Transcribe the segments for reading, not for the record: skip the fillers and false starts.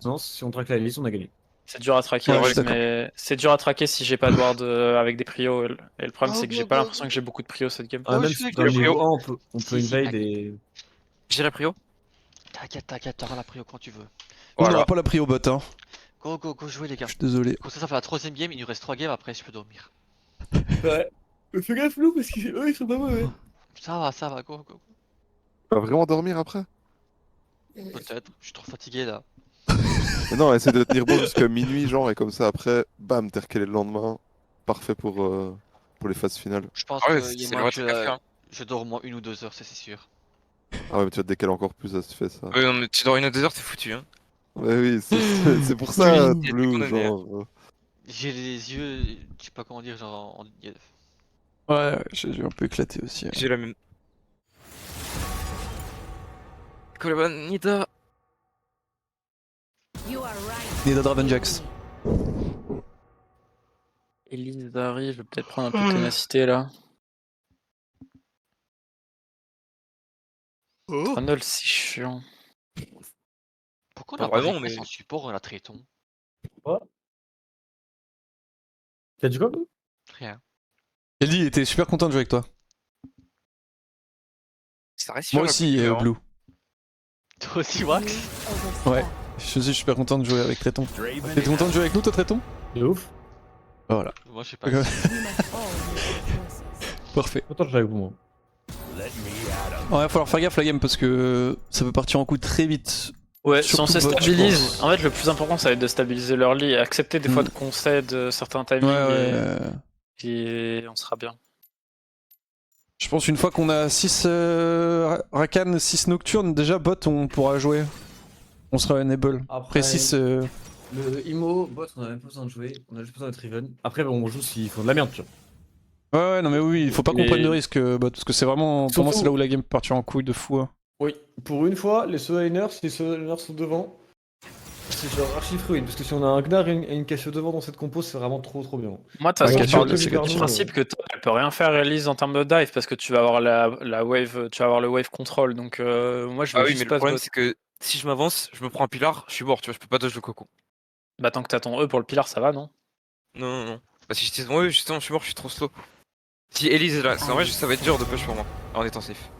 Non, si on traque la liste, on a gagné. C'est dur à traquer, Ouais, le je suis reste, d'accord. mais c'est dur à traquer si j'ai pas de ward avec des prios. Et le problème, Go, c'est que j'ai go, pas go, l'impression go. que j'ai beaucoup de prios cette game. Ah, Oh, même je suis dans le avec niveau le 1, on peut Si, invade t'inquiète. et. J'ai la prio. T'inquiète, t'auras la prio quand tu veux. On Voilà. n'aura pas la prio bot, hein. Go, jouez les Je gars. suis désolé. Comme ça fait la troisième game, il nous reste 3 games, après je peux dormir. Ouais. Fais gaffe, Lou, parce qu'eux, ils sont pas mauvais. Ça va, go. Tu vas vraiment dormir après? Peut-être, je suis trop fatigué là. Mais non, essaie de tenir bon jusqu'à minuit, genre, et comme ça après, bam, t'es recalé le lendemain. Parfait pour les phases finales. Je pense Ah ouais, qu'il y a c'est le moyen vrai que truc à faire. je dors au moins 1 ou 2 heures, ça c'est sûr. Ah ouais, mais tu vas te décaler encore plus, ça se fait ça. Ouais, non, mais tu dors 1 ou 2 heures, t'es foutu, hein. Ouais, oui, c'est pour ça, Oui, Blue, condamné, genre. J'ai les yeux, je sais pas comment dire, genre. Ouais, j'ai un peu éclaté aussi. J'ai la même. Colaban, Nida. Nida Dravenjax. Elise arrive, je vais peut-être prendre un peu de ténacité là. Trundle, c'est chiant. Pourquoi on Pas a pas vraiment, réglé mais. son support, on la traitons? T'as dit quoi, Lou? Rien. Ellie était super content de jouer avec toi. Ça reste Moi sur la aussi, couleur, hein. Blue. Toi aussi, Wax? Ouais. Je suis super content de jouer avec Tréton. T'es content de jouer avec nous, toi, Tréton? De ouf. Voilà. Moi je sais pas. Parfait. Attends, je joue avec vous, moi. Ouais, il va falloir faire gaffe la game parce que ça peut partir en coup très vite. Ouais, si on Surtout se bot, je stabilise, pense. en fait, le plus important, ça va être de stabiliser l'early et accepter des fois de concède certains timings Ouais. et on sera bien. Je pense une fois qu'on a 6 Rakan, 6 Nocturnes, déjà bot on pourra jouer. On sera enable. Après 6... Le IMO, bot, on a même pas besoin de jouer. On a juste besoin d'être even. Après, on joue s'ils font de la merde, tu vois. Ouais, non mais oui, il faut pas qu'on Et- prenne de risque bot, parce que c'est vraiment... Pour moi Surtout- c'est là où la game peut partir en couille de fou. Hein. Oui, pour une fois, les solo laners, si les solo laners sont devant, c'est genre archi fluide. Parce que si on a un Gnar et une Cassio devant dans cette compo, c'est vraiment trop bien. Moi, t'as Ouais, ce Cassio, part c'est du Cassio. principe que top, elle peut rien faire Elise en termes de dive parce que tu vas avoir la wave, tu vas avoir le wave control. Donc moi, je Ah veux oui, mais juste le pas ce problème, bot. c'est que si je m'avance, je me prends un pilar, je suis mort, tu vois, je peux pas dodge le coco. Bah tant que t'as ton E pour le pilar, ça va, non? Non. Bah, si j'étais devant eux, justement, je suis mort, je suis trop slow. Si Elise est là, parce qu'en vrai, ça va être dur de push pour moi, en étant safe.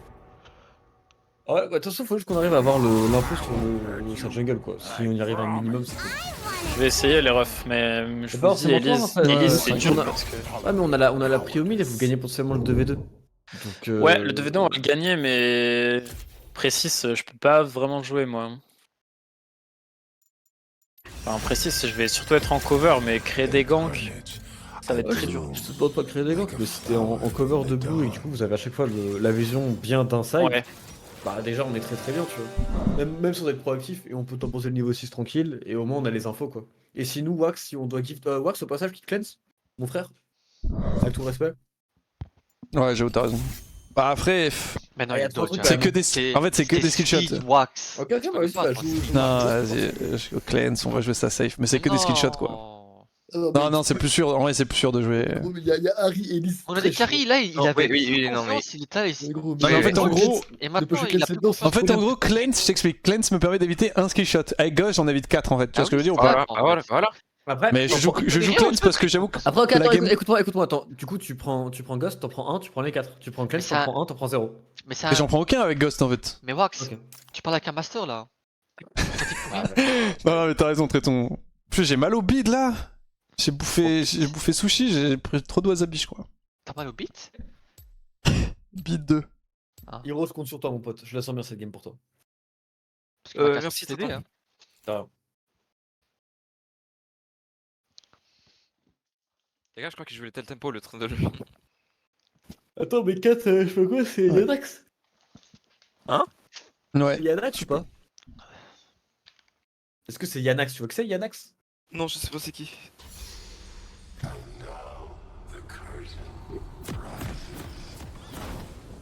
Ouais, bah, attention, faut juste qu'on arrive à avoir l'info sur sa jungle, quoi. Si on y arrive un minimum, c'est cool. Je vais essayer les refs, mais je pas vous dis, forcément toi, Elise, en fait. Elise, Ouais, c'est ouais, dur on a- parce que. Ouais, mais on a la prio mid et vous gagnez potentiellement le 2v2. Donc, Ouais, le 2v2 on va le gagner, mais précis, je peux pas vraiment jouer moi. Enfin, précis, je vais surtout être en cover, mais créer des ganks, ça va être très dur. Je te demande pas de créer des ganks, mais si t'es en cover de blue et que du coup vous avez à chaque fois la vision bien d'un side, Ouais. bah déjà on est très bien, tu vois. Même sans être proactif, et on peut temposer le niveau 6 tranquille, et au moins on a les infos, quoi. Et si nous, Wax, si on doit give Wax au passage qui cleanse, mon frère, avec tout respect. Ouais, j'avoue, t'as raison. Bah après... Mais non, Ah, il y y a a trois d'autres. trucs, C'est quand que même. des... En fait, c'est que des skill shots. Wax. Ok, bah vas-y, bah joue. Non, vas-y, cleanse, on va jouer ça safe. Mais c'est que des skill shots, quoi. Non, c'est plus sûr. En vrai, c'est plus sûr de jouer. Gros, mais y a Harry et Elise. On a des carries là, il Non, avait oui, full non, mais- confiance, il était là, Mais gros, Non, mais en fait, en gros... et maintenant il a plus confiance. En fait, en gros, cleanse, je t'explique. Cleanse me permet d'éviter un skill shot. Avec gauche, j'en évite 4 en fait. Tu vois ce que je veux dire ou pas? Voilà. Après, Mais je joue cleanse parce que j'avoue que Après, ok, la attends, game... écoute-moi, attends. Du coup, tu prends Ghost, t'en prends un, tu prends les 4. Tu prends Cleanse, Mais ça- t'en prends un, t'en prends 0. Mais ça. Et j'en prends aucun avec Ghost en fait. Mais Wax, Ok. tu parles avec un master là. Non, mais t'as raison, Tréton. En plus, j'ai mal au bide là. J'ai bouffé sushi, j'ai pris trop de wasabi, je crois. T'as mal au beat? Bide 2. Heroes compte sur toi, mon pote. Je la sens bien cette game pour toi. Parce que Wax, Merci, c'est t'aider, Tonton. hein. Les gars, je crois que je voulais tel tempo le train de jeu. Attends, mais 4, je fais quoi? C'est Ouais. Yanax? Ouais. C'est Yanax ou pas? Est-ce que c'est Yanax? Tu vois que c'est Yanax? Non, je sais pas c'est qui.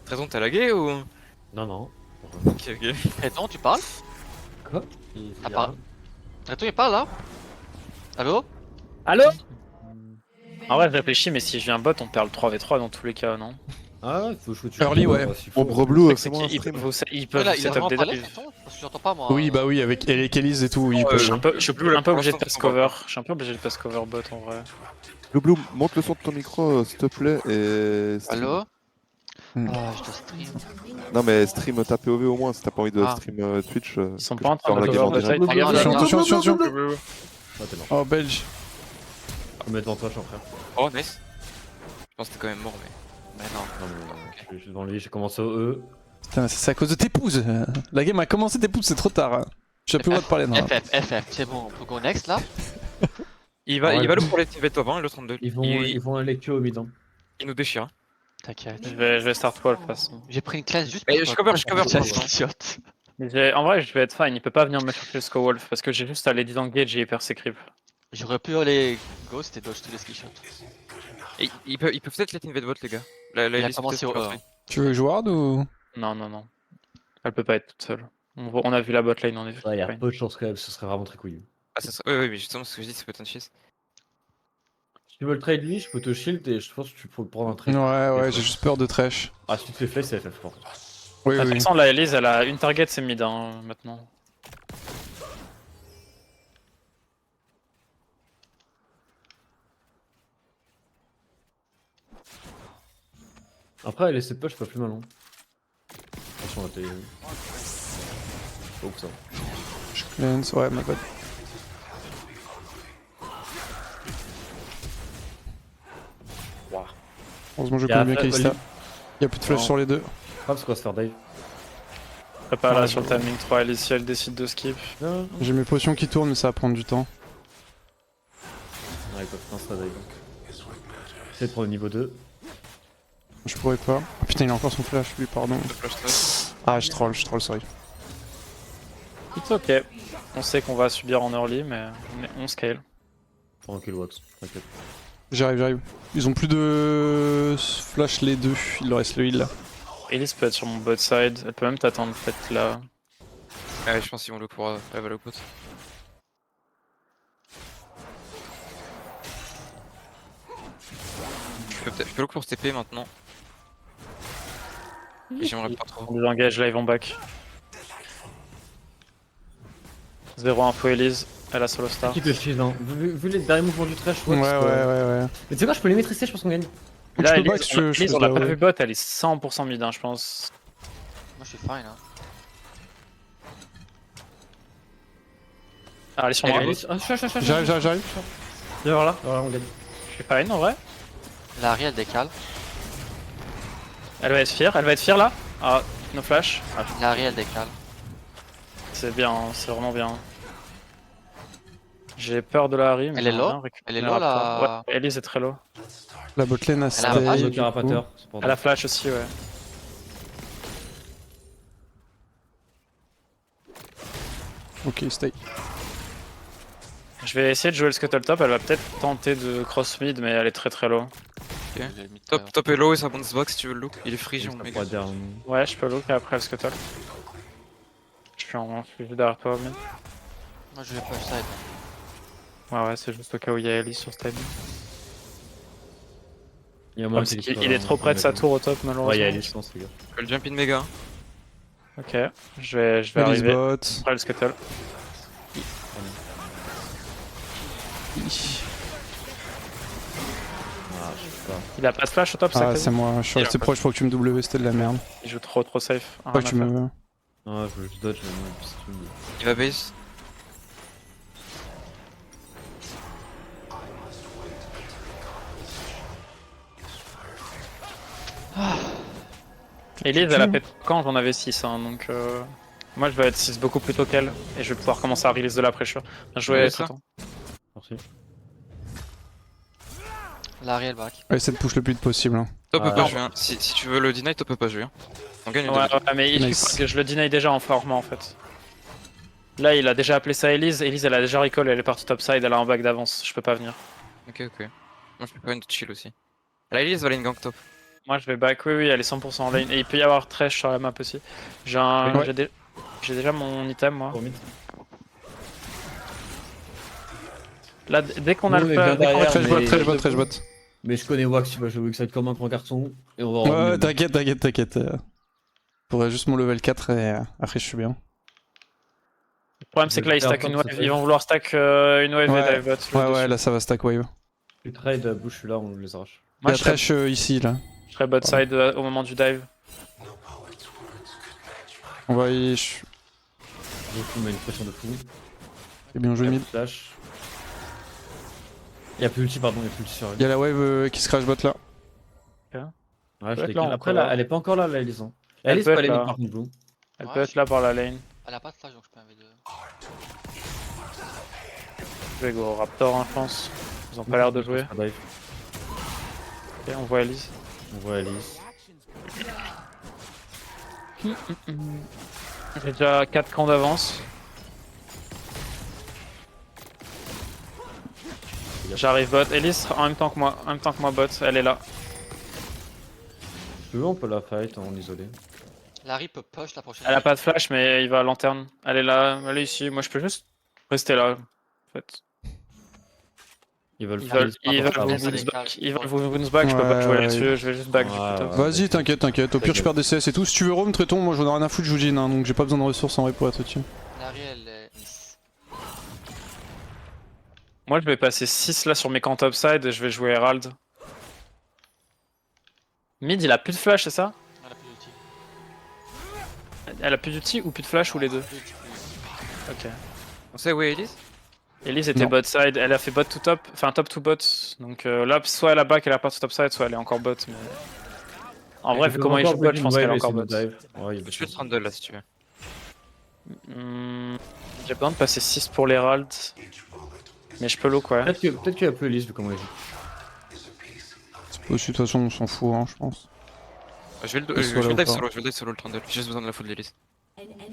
Raison, t'as lagué ou. Non. Ok. Attends, tu parles? Quoi? Ah, par- Attends, il parle là? Allô? Allo? En vrai, je réfléchis, mais si je viens bot, on perd le 3v3 dans tous les cas, non? Ah ouais, faut jouer Early, ouais. Ombre Blue, C'est c'est moi un qu'ils stream. ils peuvent Là, il a setup vraiment des parlé, dives. attends, parce que j'entends pas moi. Oui, bah oui, avec les Kellys et tout, il Ouais, peut. Je suis un peu, je suis Blue, un peu obligé de pour pass l'instant, cover. Je suis un peu obligé de pass cover bot en vrai. Blue Blue, monte le son de ton micro, s'il te plaît, et stream. Allo Hmm. Ah, je te stream. Non, mais stream ta POV au moins, si t'as pas envie de Ah. stream Twitch. Ils sont que pas je en train puisse de faire la game en cover direct. bataille. Regarde, regarde. Attention, attention. Ah, t'es mort. Oh, belge. Je vais mettre devant toi, frère. Oh, nice. Je pense que t'es quand même mort, mais. Mais non. Non, mais je suis devant lui, j'ai commencé au E. Putain, c'est à cause de tes pouces. La game a commencé tes pouces, c'est trop tard. Hein. Je plus le droit de parler. Non. FF, c'est bon, on peut go next là. Il va Ouais. le pour les TV top 1 et le 32. Ils vont à lecture au mid. Hein. Il nous déchire. T'inquiète. Je vais start wall de toute façon. J'ai pris une classe juste Eh, pour je toi. cover pour J'ai un l'instant. screenshot. Mais en vrai, je vais être fine. Il peut pas venir me chercher jusqu'au wolf parce que j'ai juste à aller disengage et hyper ses creeps. J'aurais pu aller ghost et dodge tous les screenshots. Et il peut peut-être let invade bot, les gars. La Il a liste commencé peut-être au leur 1. fait. Tu veux jouer hard ou. Non, non, non. Elle peut pas être toute seule. On a vu la bot lane, on est Ouais, y a fine. peu de chance quand même, ce serait vraiment très couillu. Ah, ça serait. Ouais, mais justement, ce que je dis, c'est peut-être un cheese. Si tu veux le trade lui, je peux te shield et je pense que tu peux prendre un trade. Ouais, j'ai juste peur de trash. Ah, si tu te fais flash, c'est FF par contre. Oui, De toute oui. façon, la Elise, elle a une target, c'est mid hein, maintenant. Après, elle essaie de push, c'est pas plus mal. Hein. Attention, là, t'es. Oh, que ça. Je cleanse, ouais, my god. Wow. Heureusement, je Y a connais bien Flash, Kalista. Oli. Y'a plus de flash Non. sur les deux. Grave, c'est quoi se faire dive? Prépare Ouais, là sur le timing 3, Elise, si elle décide de skip. Non. J'ai mes potions qui tournent, mais ça va prendre du temps. Ouais, ils peuvent insta dive. Essaye de prendre le niveau 2. Je pourrais pas. Ah, putain, il a encore son flash, lui, pardon. Le flash stress. Ah, je troll, sorry. It's ok. On sait qu'on va subir en early, mais on scale. Tranquille, Wax, t'inquiète. J'arrive. Ils ont plus de flash les deux, il leur reste le heal là. Elise peut être sur mon bot side, elle peut même t'attendre peut-être là. Ouais, je pense qu'ils vont le pour level up bot. Je peux le pour TP maintenant. Et j'aimerais pas trop. On désengage live en back. 0 info Elise, elle a solo star. Qui te shield, hein. Vu les derniers mouvements du trash, Ouais. Wax. Mais tu sais quoi, je peux les maîtriser, je pense qu'on gagne. Là, Tu peux Elise, back, je Elise, peux on l'a te pas la- vu bot, elle est 100% mid, hein, je pense. Moi je suis fine hein. Ah, elle est sur Elle moi. est- Ah, J'arrive. Viens voir là, voilà, on gagne. Je suis fine en vrai. Larry elle décale. Elle va être fière là. Ah, no flash. Ah, Larry elle décale. c'est bien, hein, c'est vraiment bien. J'ai peur de la Harry, mais Elle est j'aimerais low bien récupérer Elle est low, la- la- Ouais, Elise est très low. La botlane a Elle a un stay, rage, Le du carapateur, coup. c'est pas Elle a flash aussi, ouais. Ok, stay. Je vais essayer de jouer le scuttle top, elle va peut-être tenter de cross mid, mais elle est très low. Elle est mid, Top est low et ça bounce back si tu veux le look. Il est free, Ça mon mec. pourrait dire, Ouais, je peux look et après le scuttle. Je suis juste derrière toi, mid. Moi je vais push side. Ouais, c'est juste au cas où il y a Ellie sur ce timing. Il y a moins Il est trop près de sa tour au top, malheureusement. Ouais, il y a Elise, je pense, les gars. Je peux le jump in méga. Ok, je vais Elise arriver bot. après le scuttle. Ah, je sais pas. Il a pas de flash au top, ça Ah, Kevin c'est moi, je suis resté proche pour que tu me W, c'était de la merde. Il joue trop safe. Pas Rien que à tu faire. me. Ah, je veux juste dodge, mais non, c'est tout. Il va base. Elise, elle a pété quand j'en avais 6, hein, donc moi je vais être 6 beaucoup plus tôt qu'elle, et je vais pouvoir commencer à release de la pressure. Bien joué, Ouais, ça. Triton. Merci. Larry elle back. Essaie de push le plus vite possible. Hein. Top peut Ah, pas non. jouer. Hein. Si tu veux le deny, top peut pas jouer. Hein. On gagne Ouais, le deny. ouais, mais il Nice. faut que je le deny déjà en formant en fait. Là, il a déjà appelé ça Elise. Elise, elle a déjà recall, elle est partie topside, elle a un back d'avance. Je peux pas venir. Ok. Moi je peux pas une chill aussi. La Elise va lane gank top. Moi, je vais back. Oui, elle est 100% en lane. Et il peut y avoir trash sur la map aussi. J'ai un... Ouais. j'ai déjà mon item, moi. Pour mid. Là, dès qu'on a Nous, le on est bien dès qu'on a- derrière. Trash mais- bot. Mais je connais Wax, il va jouer Wixside comme un grand garçon. Et on va Ouais, t'inquiète. Faudrait juste mon level 4 et après je suis bien. Le problème, c'est que là, ils stack une wave. Ils vont vouloir stack une wave Ouais. et dive bot. Ouais, là ça va stack wave. Tu trade, bouge, je suis là, on les arrache. Il y Moi, a je serais, Thresh ici là. je serais bot side au moment du dive. On va y. On met une pression de fou. C'est bien joué Il y a mid. plus de flash. Il y a plus ulti, pardon, il y a plus ulti sur Il y a la wave qui se crash bot là. Ouais, je peut l'ai être là, kill. on Après, peut là, là. elle est pas encore là, Elise. Elle Elise peut peut aller être mid là. par contre, Blue. Elle Ouais, peut être là par la lane. Elle a pas de flash donc je peux invader. Je vais go Raptor, hein, je pense. Ils ont pas l'air de jouer. Ah, dive. Ok, on voit Elise. On voit Elise. J'ai déjà 4 camps d'avance. J'arrive bot. Elise en même temps que moi. En même temps que moi bot. Elle est là. Tu veux, on peut la fight en isolé. Larry peut push la prochaine. Elle a pas de flash mais il va à lanterne. Elle est là. Elle est ici. Moi je peux juste rester là. En fait. Ils veulent Ils veulent faire vous les bounce back. Ils veulent vous bounce back. Je peux Ouais, pas jouer ouais. là-dessus. Je vais juste back du coup. Ouais, top. ouais. Vas-y, t'inquiète. Au pire, je perds des CS et tout. Si tu veux roam, traitons. Moi, j'en ai rien à foutre, je vous dis, hein, donc j'ai pas besoin de ressources en vrai pour être dessus. Larry elle est miss. Moi je vais passer 6 là sur mes camps topside et je vais jouer Herald. Mid il a plus de flash, c'est ça? Elle a plus d'ulti. Elle a plus d'ulti ou plus de flash ou les deux? Plus d'ulti, plus d'ulti. Ok. On sait où est Elise? Elise était Non. bot side, elle a fait bot to top, enfin top to bot. Donc là, soit elle a back, elle est repartie top side, soit elle est encore bot. Mais... En vrai, vu comment il joue bot, je pense qu'elle est encore bot. Ouais, il y a Je suis le 32 là si tu veux. J'ai besoin de passer 6 pour l'Herald. Mais je peux low quoi. Peut-être qu'il y a plus Elise vu comment il joue. C'est pas aussi, de toute façon, on s'en fout, hein, je pense. Je vais le Soit là ou dive pas. solo, j'ai juste besoin de la foule d'Elise.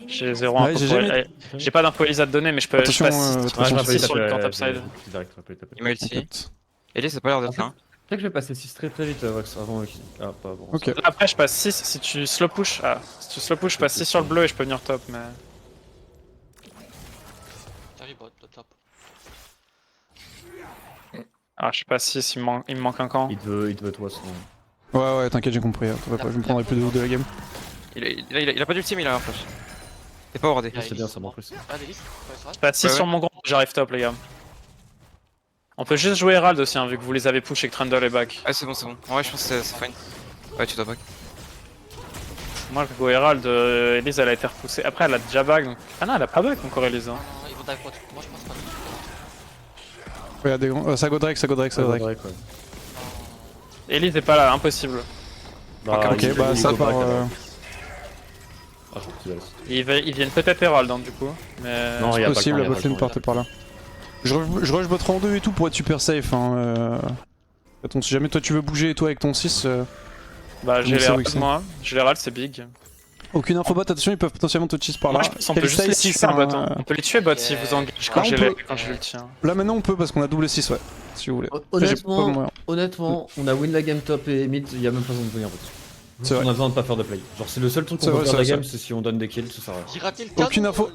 J'ai 0 Ouais, info j'ai pour jamais- J'ai pas d'info Elise à te donner, mais je peux. Attention, je passe 6 attention, je vais sur le camp taper, topside. direct, je vais taper. Il m'a ulti. T'inquiète. Elise ça a pas l'air d'être là. hein. Je sais que je vais passer 6 très vite, Wax, avant qu'il. Ah, pas bon. Ok. Là, après, je passe 6 si tu slow push. Ah, si tu slow push, je passe 6 sur le bleu et je peux venir top. Mais. Larry bot, top. Ah, je sais pas 6, il me manque un camp. Il te veut toi, sinon. Ouais, t'inquiète, j'ai compris. T'en fais pas, je me prendrai plus de la game. Il a pas d'ulti mais il a un flash. T'es pas wardé. Ah, c'est bien, ça m'en plus. Ah, Elise, ouais, Je passe 6 Ouais, sur ouais. mon grand, j'arrive top, les gars. On peut juste jouer Herald aussi, hein, vu que vous les avez push et que Trundle est back. Ah c'est bon. Ouais je pense que c'est fine. Ouais tu dois back. Moi, je go Herald, Elise elle a été repoussée. Après, elle a déjà back donc. Ah non, elle a pas back encore, Elise. Hein. Non, ils vont dive bot. Moi je pense pas. Ouais, des grands. Ça go Drake. Elise est pas là, impossible. Ok, bah ça part. Ah, je pense Ils viennent peut-être Herald, hein, du coup. Mais. Non, C'est y a pas possible, le la temps, botlane partait par là. Je rush bot en 2 et tout pour être super safe. Hein. Attends, si jamais toi tu veux bouger et toi avec ton 6, Bah, j'ai Donc, c'est l'Herald, Wixen. moi. J'ai l'Herald, c'est big. aucune info bot, attention, ils peuvent potentiellement te cheese par là. Moi, je pense qu'on peut juste Kalista les est tuer 6, bot. hein. On peut les tuer bot si vous engagez quand Ah, on j'ai peut. le tien. Là maintenant on peut parce qu'on a double 6, ouais. Si vous voulez. Après, j'ai pas moyen. Honnêtement, on a win la game top et mid, il y a même pas besoin de venir. C'est On vrai. a besoin de pas faire de play. Genre, c'est le seul truc C'est qu'on peut vrai, faire de c'est la vrai, game, c'est si on donne des kills, ça sert à rien. J'ai raté le canon. Aucune info.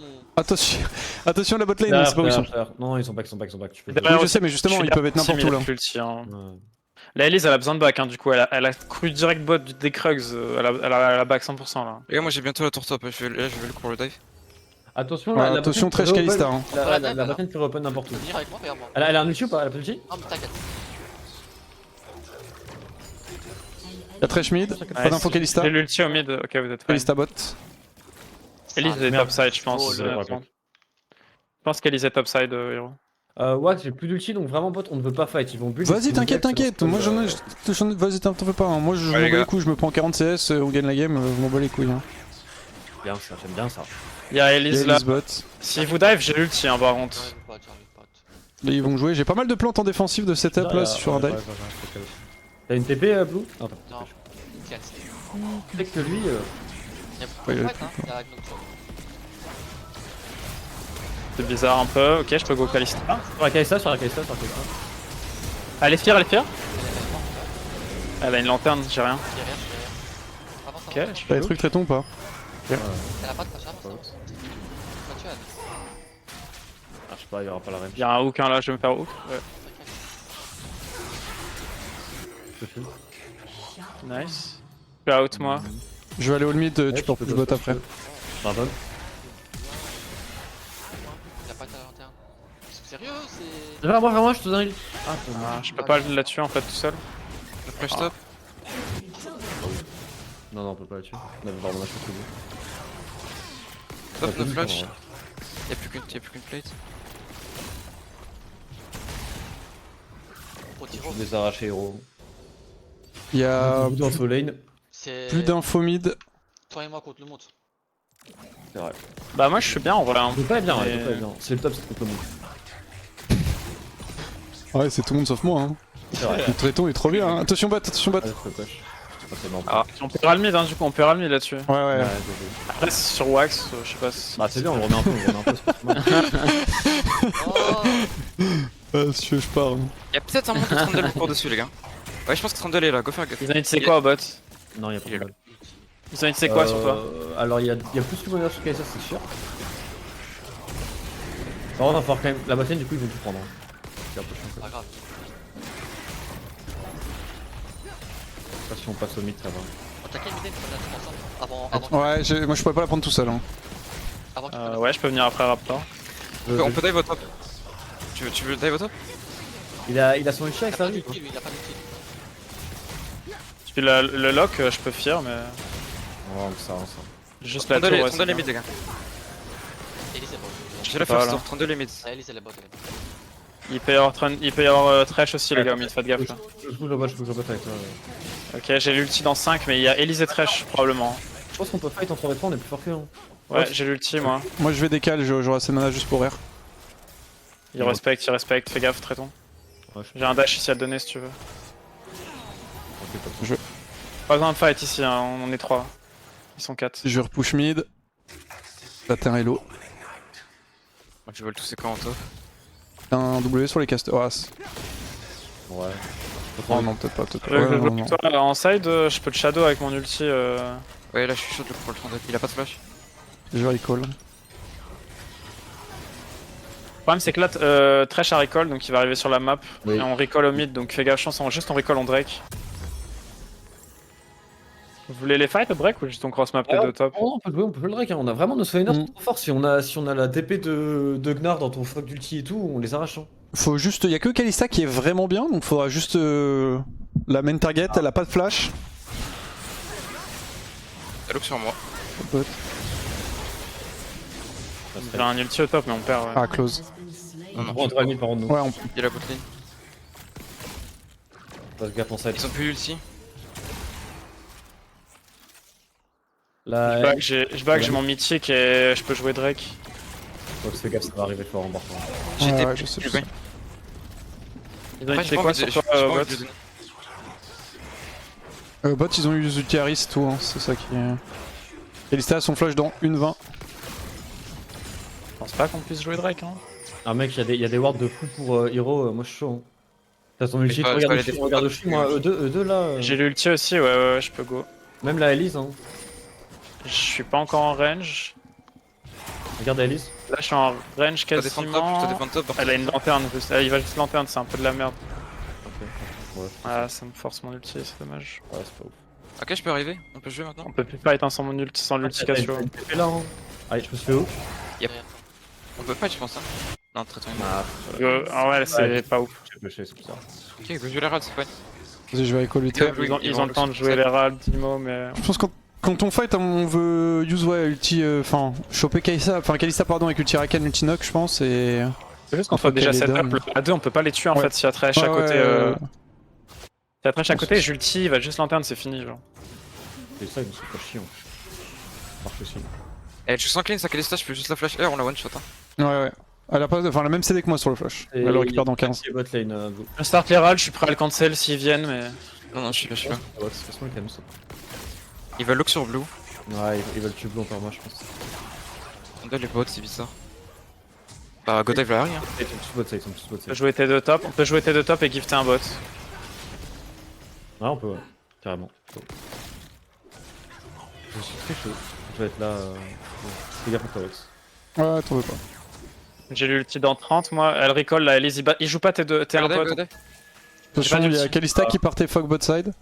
Attention la botlane, c'est pas où ils sont. Non, ils sont back. Tu peux Derrière, Oui, je sais, mais justement, ils peuvent être n'importe où là. Ouais. La Elise, elle a besoin de back, hein, du coup, elle a cru direct bot des Krugs, elle a back 100% là. Les gars moi j'ai bientôt la tour top. Je vais le coup pour le dive. Attention, Ouais, attention, Thresh Kalista. Hein. La botlane qui reopen n'importe où. Venir avec moi, regarde moi. Elle a un ulti ou pas? Elle a pas d'ulti? Non, mais t'inquiète. Y'a Thresh mid, pas d'info Kalista. J'ai l'ulti au mid, ok, vous êtes fine. Kalista bot. Elise est merde. topside, je pense. Oh, là, honnêtement. Je pense qu'Elise est topside, Hero. Wax, j'ai plus d'ulti donc vraiment, pote, on ne veut pas fight. Ils vont build. Vas-y, ils vont t'inquiète. direct, Moi j'en ai. Vas-y, t'en fais pas. Hein. Moi je m'en bats les gars. les couilles, je me prends 40 CS, on gagne la game, je m'en bats les couilles. Hein. Bien ça, j'aime bien ça. Il y a Elise là. Elise bot. Si vous dive, j'ai l'ulti, hein, par contre. J'arrive pas, j'arrive pas. Là ils vont jouer. J'ai pas mal de plantes en défensive de setup là sur un dive. T'as une TP, Blue? Non, t'as Non. pas Nickel. de TP. Que lui. Il y a Ouais, beaucoup de il y a fight, hein. Il y a la Nocturne. C'est bizarre un peu. Ok, je peux go Kalista. Sur la Kalista. Elle est fière, elle est fière. Elle est morte. Elle a une lanterne, j'ai rien. J'ai rien, j'ai rien. Avance, Ok, avance. je T'as fais des trucs traitons ou pas? Elle a pas de flash, avance. Pas tué, elle. Ah, je sais pas, il y aura pas la range. Il y a un hook, hein, là, je vais me faire hook. Ouais. peux filer. Nice. Je suis out moi. Je vais aller all mid, Ouais, tu peux push bot après. Pardon. Il a pas ta lanterne. Sérieux, c'est. Vraiment, je te donne. Ah, Ah, je peux pas la tuer en fait tout seul. Le flash top. non, on peut pas la tuer. On avait vraiment la chance que vous. Top, On a le tout flash. dit, Y'a plus qu'une plate. Au Je tiro. vais les arracher, héros. Il y a Dans le lane. C'est. plus d'infos mid. Toi et moi contre le monde. C'est vrai. Bah moi je suis bien en vrai. Hein. On peut pas être bien, Mais- on peut pas être bien. C'est le top, c'est contre le monde. Ouais, c'est tout le monde sauf moi. Hein. C'est vrai. Le traiton est trop bien. Hein. Attention bot, attention bot. Ah, je peux push. Ah, c'est mort. Ah, on paiera le mid hein, du coup, on paiera le mid là-dessus. Ouais, Ouais, ouais. désolé. Après c'est sur Wax, je sais pas si... Bah, c'est bien, on le remet un peu, c'est pas mal. Oh Si tu veux, je pars. Hein. Y'a peut-être un monde de Trundle pour dessus, les gars. Ouais, je pense que Trundle est là, go faire gaffe. Ils ont dit c'est quoi au bot? Non, y'a pas Il est de là. mal. Ils ont dit c'est quoi sur toi? Alors, il y a plus que bonheur sur Kai'Sa, c'est sûr. Par contre, on va falloir quand même. La botlane, du coup, ils vont tout prendre. Hein. C'est un peu chiant, quoi. Pas grave. Je sais pas si on passe au mid, ça va. Attaquez le mid, on a tout ensemble. Avant Ouais, moi je pourrais pas la prendre tout seul. Hein. qu'il Ouais, je peux venir après Raptor. On peut dive au top. Tu veux dive au top? Il a son ulti avec Il a sa pas vie, d'ulti, lui, il a pas d'ulti. Puis le lock, je peux fear, mais Oh, ça. juste la tour. Trundle ouais, Trundle c'est est mid, les gars. Elise est bot. J'ai la pas first là. tour, Trundle est mid. Ah, Elise elle est bot, elle est bot. bien. Il peut y avoir Thresh aussi, les gars, au mid, faites gaffe là. Je bouge au bot avec toi. Ouais. Ok, j'ai l'ulti dans 5, mais il y a Elise et Thresh probablement. Je pense qu'on peut fight en 3v3, on est plus fort que eux. Ouais, j'ai l'ulti moi. Moi je vais décaler, j'aurai assez de mana juste pour rire. Il respecte, fais gaffe, traiton. Ouais, J'ai un dash ici à te donner si tu veux. je Pas besoin de fight ici, hein, on est 3. Ils sont 4. Je repush mid. La terre est low. Moi, je vole tous ces camps en top. Un W sur les casters. Oh, Ouais. oh non, peut-être pas, peut-être pas. Je Ouais, bloque non, non. toi en side, je peux te shadow avec mon ulti. Ouais, là, je suis chaud de pour le Trundle. Il a pas de flash. Je recall. Le problème c'est que là, Thresh a recall, donc il va arriver sur la map. Oui. Et on recall au mid, donc fais gaffe, chance, juste on recall en Drake. Vous voulez les fight au break ou juste on cross map les deux top? On peut jouer le Drake, hein. On a vraiment nos Swainers Mm. trop forts. Si on a la TP de Gnar dans ton fuck d'ulti et tout, on les arrache. Hein. Faut juste. Y'a que Kalista qui est vraiment bien, donc faudra juste. La main target, elle a pas de flash. Elle look sur moi. J'ai un ulti au top, mais on perd. Ouais. Ah, close. Non, non. On rentre à mid par contre, nous. Ouais, on... Il y a la botlane. Fais gaffe en side. Ils ont plus ulti. Là, Je back, j'ai mon mythique et je peux jouer Drake. fais gaffe, ça va arriver fort en bas. J'étais ouais, je sais, je sais. Ils ont Après, dit j'ai pas quoi envie de- sur j'ai toi, pas bot? envie de donner. Bot, ils ont eu les ulti Harris et tout, hein. C'est ça qui est. Kalista a son flash dans 1-20. Je pense pas qu'on puisse jouer Drake. Hein. Ah mec, il y a des wards de fou pour Hero, moi je suis chaud. Hein. T'as ton ulti, pas- c'est regarde pas le les chi, regarde le chi, moi, eux deux là. J'ai l'ulti aussi, ouais, je peux go. Même la Elise, hein. Je suis pas encore en range. Regarde la Elise. Là, je suis en range Je dois défendre top, je dois quasiment. défendre top. Elle a une lanterne, juste. Il va juste lanterne, c'est un peu de la merde. Ouais, Ah, ça me force mon ulti, c'est dommage. ouais, c'est pas ouf. Ok, je peux arriver. On peut jouer maintenant. On peut plus fight hein, sans mon ulti, sans l'ulti Cassio. Et là, hein. Allez, je me suis fait où On peut fight, je pense. Hein. Non, très bien. Ah ouais, c'est Ouais. pas ouf. J'ai pushé, c'est pour ça. Ok, go jouer la rad, c'est fine. Vas-y, je vais recall vite. Ouais. Ils ont le temps de jouer les râles, Dimo, mais. Je pense que quand on fight, on veut use ouais, ulti. Enfin, choper Kalista pardon, avec ulti Rakan, ulti Nock, je pense. Et. C'est juste qu'on Faut soit déjà qu'elle les setup. donne. À deux, on peut pas les tuer en Ouais. fait. S'il y a Thresh à Ouais, côté. ouais, S'il y a Thresh à côté, j'ulti, il va juste lanterne, c'est fini. Genre. C'est ça, c'est pas chiant. Marche aussi. Eh, je sens clean, ça Kalista, je peux juste la flash air, on la one shot. Hein. Ouais. Elle a pas, enfin, la même CD que moi sur le flash. Elle le récupère dans 15. Bot lane, go. Je start les râles, je suis prêt à le cancel s'ils viennent, mais. Non, non, je suis là, je suis là. Ouais, c'est façon, il aime ça. Il va look sur blue. Ouais, ils veulent tuer bleu encore moi, je pense. On doit les bots, c'est bizarre. Bah, go dive la rien. Ils sont tous bot side, ils sont tous bot On peut side. jouer T2 top, on peut jouer T2 top et gifter un bot. Ouais, on peut, ouais. Carrément. Je suis très chaud. Je vais être là. Fais gaffe pour toi, Wex. Ouais, t'en veux pas. J'ai l'ulti dans 30, moi. Elle recall là, Elise, il joue pas T2, T1 Go dive, pot. go dive. Attention, il y a Kalista qui partait fog bot side.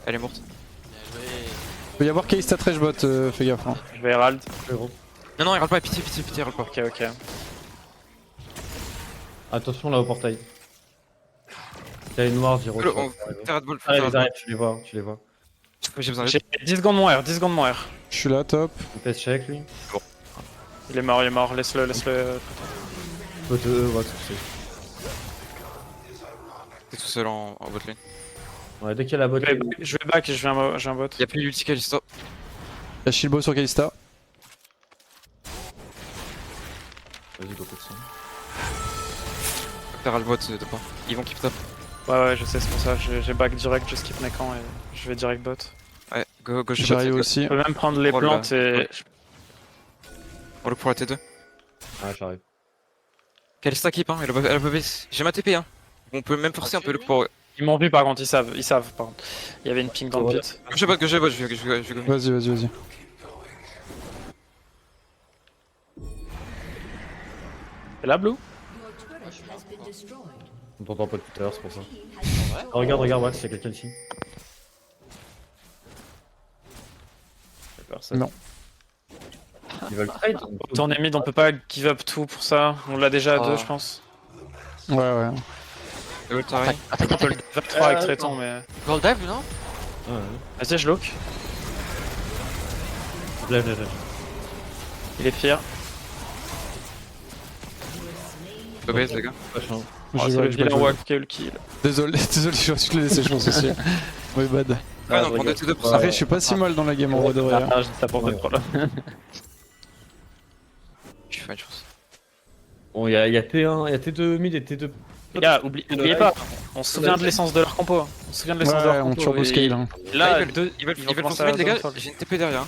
Elle est morte. Bien joué. Il peut y avoir Kalista trash bot, fais gaffe. Hein. Je vais Herald. Non, non, il râle pas, pitié, pitié, pitié, il râle pas. Ok, ok. Attention là au portail. T'as les noirs, Zero. Terre de ball, Ah, ils arrivent, tu les vois, tu les vois. J'ai besoin J'ai d'aide. 10 secondes mon R, 10 secondes mon R. Je suis là, top. Il pèse check lui. Il est mort, laisse-le, laisse-le. Peut te ouais, c'est. T'es tout seul en bot lane. Ouais, dès qu'il y a la bot lane. Je vais back, j'ai un bot. Y'a plus l'ulti Kalista. Il y a Shilbo sur Kalista. Vas-y, go peut ça. Terre le bot de pas. Ils vont keep top. Ouais, je sais, c'est pour ça. J'ai back direct, je skip mes camps et je vais direct bot. Ouais, go bot. J'arrive aussi. Je peux même prendre les Oh là. plantes et. On le pour la T2. Ah, j'arrive. Kalista keep, hein, elle a pas baissé. J'ai ma TP, hein. On peut même forcer un peu le pour. Ils m'ont vu par contre, ils savent par contre. Il y avait une ping dans le pit. Je bot, je vais go. Vas-y. C'est là, Blue? On t'entend pas tout à l'heure, c'est pour ça. Ah, regarde, ouais, s'il y a quelqu'un ici. Y'a personne. Non. Ils veulent trade. Tourner mid, on peut pas give up tout pour ça. On l'a déjà à 2, je pense. Ouais. Le bot arrive. On peut le give up 3 avec Tréton, mais. Gold dive, non? Ouais, Vas-y, je look. Lève. Il est pire. Go base, les gars. Machin. Oh, J'ai c'est le pas vilain joué. Wack qui a eu le kill. Désolé, j'aurais dû te le laisser, je pense aussi. Ouais, bad. Ouais, non, on est T2 pour ça. Après, je suis pas si mal dans la game en vrai de vrai. hein. Ah, je dis ça pour d'autres problèmes. Je suis fine, je pense. Bon, y'a T1, y'a T2 mid et T2. Les gars, oubliez pas, on se souvient de l'essence de leur compo. On se souvient de l'essence de Ouais, leur on compo. turbo et- scale. Hein. Là, Ils veulent commencer consommer, à les gars. zone J'ai une TP derrière.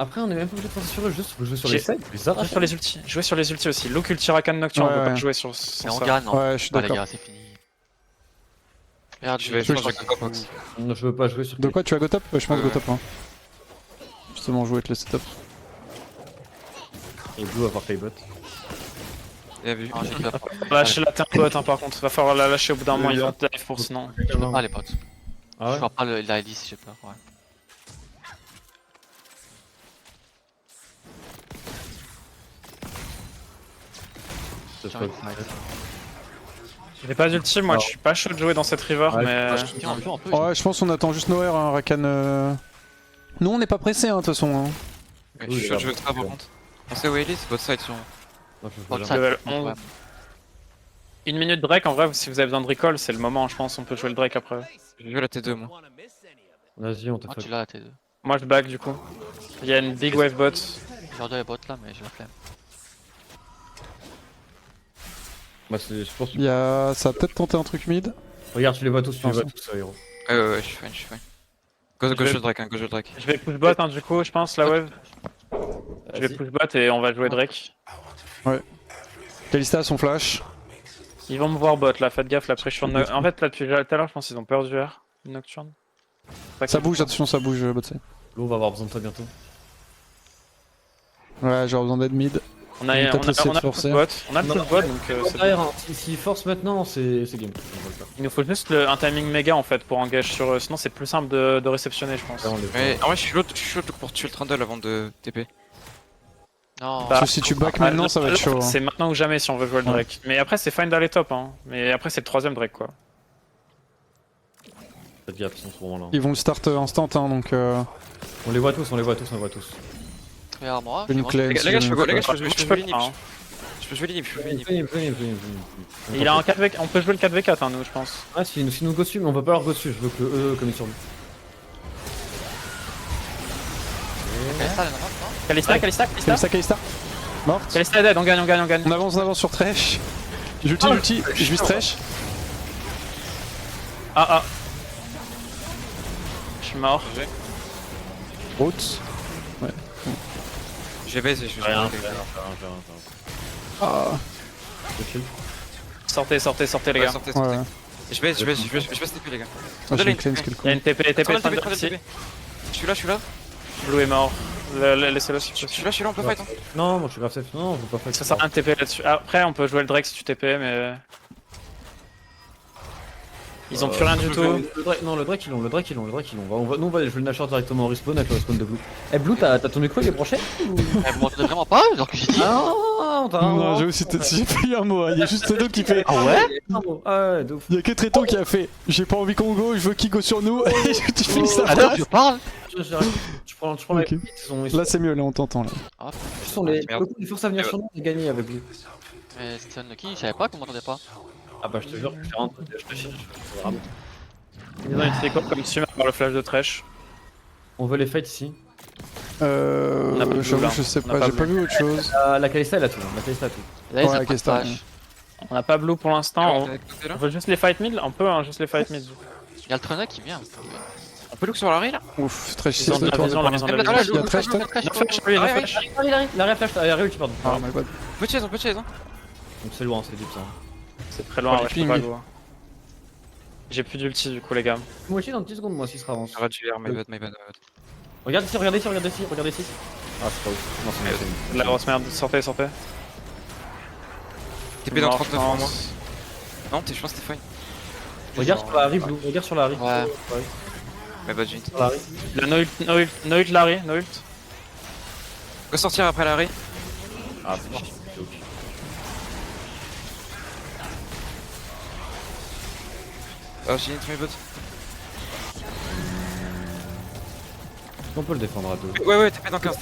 Après, on est même pas obligé de passer sur eux, juste faut jouer sur J'ai- les sides. Les jouer arracher. sur les ultis. Jouer sur les ultis aussi. Look ulti Rakan Nocturne, on peut Ouais. pas jouer sur Mais sans on ça. gagne, non? Ouais, je suis Ah, les d'accord. gars, c'est fini. Merde, Je vais Je- changer de box. Non, je veux pas jouer sur. De quoi tu vas go top? Ouais, je pense go top. Hein. Justement, jouer avec le setup. Et Blue à part Playbot. Bien vu. Ah, j'ai peur. Lâcher la terre bot, hein, par contre. Va falloir la lâcher au bout d'un moment, ils vont dive pour sinon. Ah, les potes. Ah Je ouais? vois pas la hélice, j'ai peur. Ouais. Ça se J'arrive. passe. J'ai pas d'ulti, moi je suis pas chaud de jouer dans cette river, Ouais, mais. Tiens, on peut. Ouais, je pense qu'on attend juste Noer, hein, Rakan. Nous, on n'est pas pressé, hein, de toute façon. Hein. Je suis chaud de jouer ça par contre. On sait où elle est, c'est votre side sur. Non, je veux Bot pas. side. Level Ouais. 11. Une minute Drake, en vrai, si vous avez besoin de recall, c'est le moment, je pense. On peut jouer le Drake après. Je vais jouer la T2 moi. Vas-y, on te Ah, fait. tu l'as, T2. Moi je back du coup. Il y a une big wave bot. J'aurais dû aller bot là, mais j'ai la flemme. Bah, je pense que. Il y a... Ça a peut-être tenté un truc mid. Regarde, tu les vois tous, tu les vois Attention. tous, héros. Ouais, je suis fine. Go Je vais- le Drake, go le Drake. Je vais push bot hein, du coup, je pense, la wave. Je vais push bot et on va jouer Drake. Kalista a son flash. Ils vont me voir bot là, faites gaffe, la pression de En fait, là depuis tout à l'heure, je pense qu'ils ont peur du R. Du Nocturne. Ça bouge, attention, ça bouge, bot side. Blue, on va avoir besoin de toi bientôt. Ouais, j'aurais besoin d'aide mid. On a, peut-être essayer de le forcer. push bot, on a le push bot donc c'est bon. Derrière, hein, s'il force maintenant, c'est game. On va le faire. Il nous faut juste un timing méga en fait pour engage sur eux, sinon c'est plus simple de réceptionner je pense. Là, on les Mais en vrai, je suis chaud pour tuer le Trundle avant de TP. Non, Bah, Parce que si tu back maintenant, ça va être chaud. Hein. C'est maintenant ou jamais si on veut jouer le Drake. Mais après c'est fine d'aller top hein. Mais après c'est le troisième Drake quoi. Faites gaffe, ils sont ce moment-là. Ils vont le start instant, hein, donc... On les voit tous. regarde moi. Une clé. Les gars, je peux Je jouer peux Linip. pas, hein. Je peux jouer Linip. Venez. Il a un 4v... On peut jouer le 4v4 hein, nous je pense. Ah, si nous go dessus, mais on va pas leur go dessus. Je veux que eux commettent sur nous. Kalista, elle est normale, non? Kalista. Kalista. Morte. Kalista est dead, on gagne. On avance sur Thresh. J'ulti, je vis Thresh. Ah. Je suis mort. Haute. J'ai baise et je vais Rien. Ah. Sortez les gars. Sortez. Ouais. Je baise TP les gars. Ah, j'ai Donne une cleanse une- kill Il y a une TP Trundle Thunder TP. ici. Je suis là. Blue est mort. Laissez-le si Je tu suis là, on peut fight. Hein. Non, moi je suis grave safe. Non, je veux pas fight. Ça sert à rien de TP là-dessus. Après on peut jouer le Drake si tu TP mais... Ils ont plus rien du tout. Non, le Drake ils l'ont, le Drake ils l'ont. Nous on va jouer le Nashor directement en respawn avec le respawn de Blue. Eh Blue, t'as ton micro il est branché ou... Vous m'entendez vraiment pas alors que j'ai dit? Ah Non, j'ai aussi j'ai pas eu un mot, hein. Il y a juste Treton qui fait. Ah ouais? Ah ouais, de ouf. Il y a que Treton qui a fait. J'ai pas envie qu'on go, je veux qu'il go sur nous. Et tu finis sa À l'heure phrase. je parle? Tu prends Ok. les... Là, c'est mieux, là, on t'entend. Là. Ce sont les Merde. forces à venir sur nous, on a gagné avec Blue. Mais c'était Unlucky, je savais pas qu'on m'entendait pas. Ah bah je te jure, je te cherche. Ils ont été quoi comme summon par le flash de Thresh. On veut les fights ici. a pas de blue, J'avoue, là. je sais On a pas, pas j'ai pas blue. vu autre chose. La Kalista elle a tout, la Kalista a tout. Là, ils Ouais, ont pas de Kestar, flash. On n'a pas blue pour l'instant. de l'autre côté, là. On veut juste les fight mid. On peut hein, juste les fight mid. Y'a le Trena qui vient. On peut look sur la rail là? Ouf, très Ils chiant ont de de la toi. vision, la vision, la Ah, là, vision. Il y a Thresh, Trena, Thresh. Il a flash, lui, il a Arrête, flash. La ré flash, la ré pardon. Ah, my bad. On peut chase, hein. Donc c'est loin, c'est deep ça. C'est très loin, Oh, ouais, je ping. peux pas go. J'ai plus d'ulti du coup, les gars. Moi aussi dans 10 secondes, moi si sera avance. Arrête, JR, my bad. Regarde ici. Ah c'est pas ouf. Non c'est bon. De la grosse merde, sortez. TP dans Mort, 39 pour je moi. pense. Non, je pense que c'était fine. Regarde sur la Harry Blue, regarde sur la Harry. Ouais. My bad, Jint. Sur la Harry. La no ult Larry, no ult. On va sortir après la rail. Ah c'est mort. C'est ok. Oh, Jint, my bad. On peut le défendre à deux. Ouais, TP dans 15.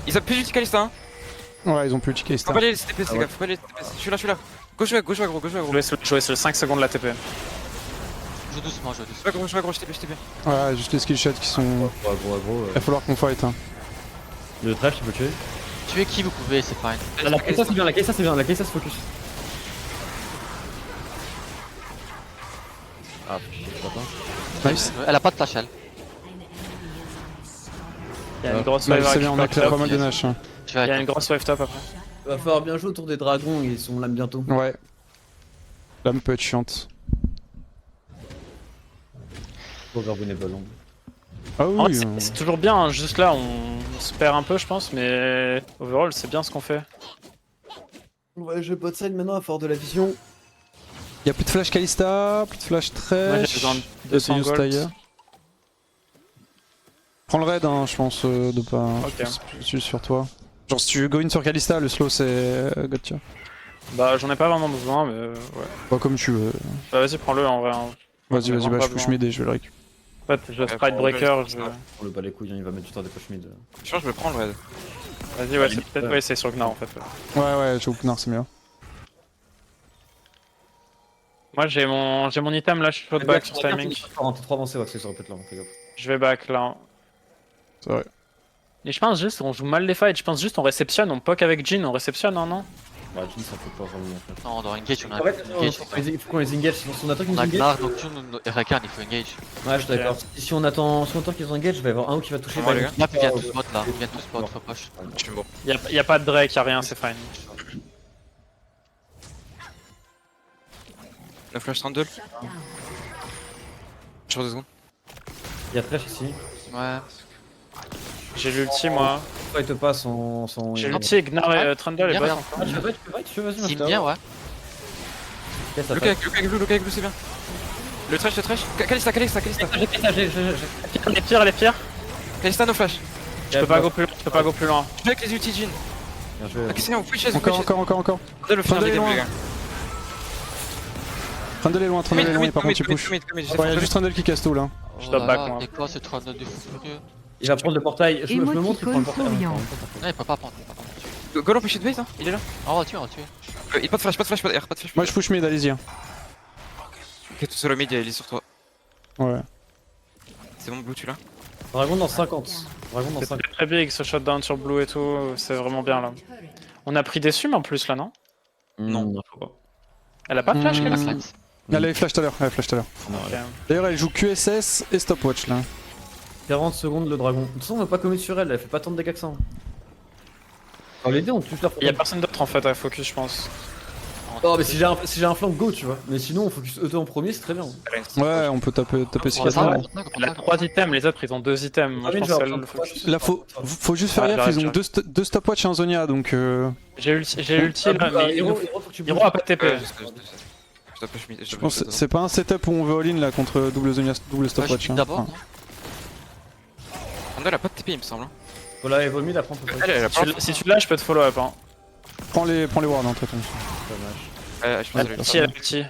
Ils ont plus d'ulti Kalista, hein. Ouais, ils ont plus le TK Faut Star. pas les TP, les gars, faut pas les TP. Je suis là. Go jouer, gros. Jouer sur 5 secondes la TP. Joue doucement, joue doucement. Je vais gros, je TP. Ouais, juste les skillshots qui sont. Gros. Il va falloir qu'on fight. Hein. Le trash tu peux tuer. Tuez qui vous pouvez, c'est fine. La Kalista c'est bien, la Kalista se focus. Ah putain, je pas. Nice. Elle a pas de flash, elle. Il y a une grosse Là, wave c'est bien, on a avec clair pas top. mal de Nash. hein. Je vais Il y a arrêter. une grosse wave top après. Va falloir bien jouer autour des dragons, ils sont là bientôt. Ouais. L'âme peut être chiante. Overwinnable. Ah En vrai, oui. c'est toujours bien, hein, juste là on se perd un peu je pense, mais overall c'est bien ce qu'on fait. Ouais, je bot side maintenant à fort de la vision. Y'a plus de flash Kalista, plus de flash Moi Thresh. j'ai besoin de C'est 200 Use gold. Tire. Prends le raid, hein, je pense, de pas. Ok. Je suis sur toi. Genre, si tu go in sur Kalista, le slow c'est Gotcha. Bah j'en ai pas vraiment besoin mais ouais. Pas comme tu veux. Bah vas-y prends-le en vrai. Hein. Vas-y, J'en ai vas-y, vraiment bah pas je push besoin. mid et je vais le récupérer. En fait je sprite breaker, je... On le bat les couilles, hein, il va mettre du temps des push mid. Je pense que je vais prendre le raid. Vas-y ouais c'est peut-être ouais, c'est sur Gnar en fait. Ouais, je Gnar, c'est mieux. Moi j'ai mon item là, je suis shot back sur timing. T'es trop avancé, ouais, c'est sur peut-être là, fais gaffe. Je vais back là. C'est vrai. Et je pense juste on joue mal les fights, je pense juste on réceptionne, on poke avec Jhin, on réceptionne non. Bah, Jhin, ça fait pas vraiment en fait. Non, on doit engage, on a En fait, engage. il faut qu'on les engage. Si on attend qu'ils On nous a engage. Gnar, Nocturne et Rakan, il faut engage. Ouais, je suis d'accord. Si on attend qu'ils engage, il va y avoir un ou qui va toucher. Ouais, les gars. Là, puis viens tous bot là, viens tous bot, faut push. Je suis bon. Y'a pas de Drake, y'a rien, c'est fine. Le flash 32. Sur 2 secondes. Il y a Thresh ici. Ouais. J'ai l'ulti moi. Pourquoi il te passe son. J'ai l'ulti, Gnar et Trundle et Bien, bot bien. encore. Ah, tu veux pas, vas-y, S'il me vient, ouais. Look avec blue, c'est bien. Le trash. Kalista. Les pires. Kalista, no flash. Je peux pas go plus loin, Je vais avec les ulti Jhin. Bien joué. Ok, c'est bon, vous pouvez chase, Encore. Dès le final Trundle des est games, loin. les gars. Trundle est loin, et par contre tu push. Ouais, y'a juste Trundle qui casse tout là. Je Oh dois là back, là, moi. c'est quoi ce Trundle de fou furieux? Il va prendre le portail. Je me montre qu'il prend le portail. Non, il peut pas prendre, il peut pas prendre. Go l'empêcher de base, hein, il est là. On va le tuer, on va le tuer. Pas de flash, pas de R, pas de flash. Moi je push mid, allez-y. Ok, tout seul au mid, il est sur toi. Ouais. C'est bon, blue, tu l'as. Dragon dans 50. C'est très big ce shutdown sur blue et tout, c'est vraiment bien là. On a pris des sums en plus là non? Non. Faut pas. Elle a pas de flash Hmm. qu'elle a Flex. Elle avait flash tout à l'heure, Ok. D'ailleurs elle joue QSS et stopwatch là. 40 secondes le dragon. De toute façon, on va pas commit sur elle, elle fait pas tant de dégâts que ça. hein. Alors, les deux, on touche leur Y'a personne d'autre en fait à focus je pense. Oh, mais si j'ai un flank, go, tu vois. Mais sinon, on focus eux en premier, c'est très bien. Ouais, on peut taper On 6 va ça, Elle a 3 items, les autres ils ont 2 items. Moi je Ah, mais pense je vais qu'elle en le prendre focus. Là faut juste faire Ah, gaffe, ils ont j'arrête, deux stopwatch en Zonia donc J'ai l'ulti là, mais Hero, faut que tu Hero a pas de TP. Ouais, je sais. Je dois push mid. Je pense que c'est pas un setup où on veut all-in là contre double stopwatch. je d'abord. Trundle a pas de TP il me semble. Voilà, et vaut mieux d'apprendre. Elle a pas. Si tu l'as, je peux te follow up. Hein. Prends les wards entre temps. Dommage. Je suis désolé. Elle a ulti.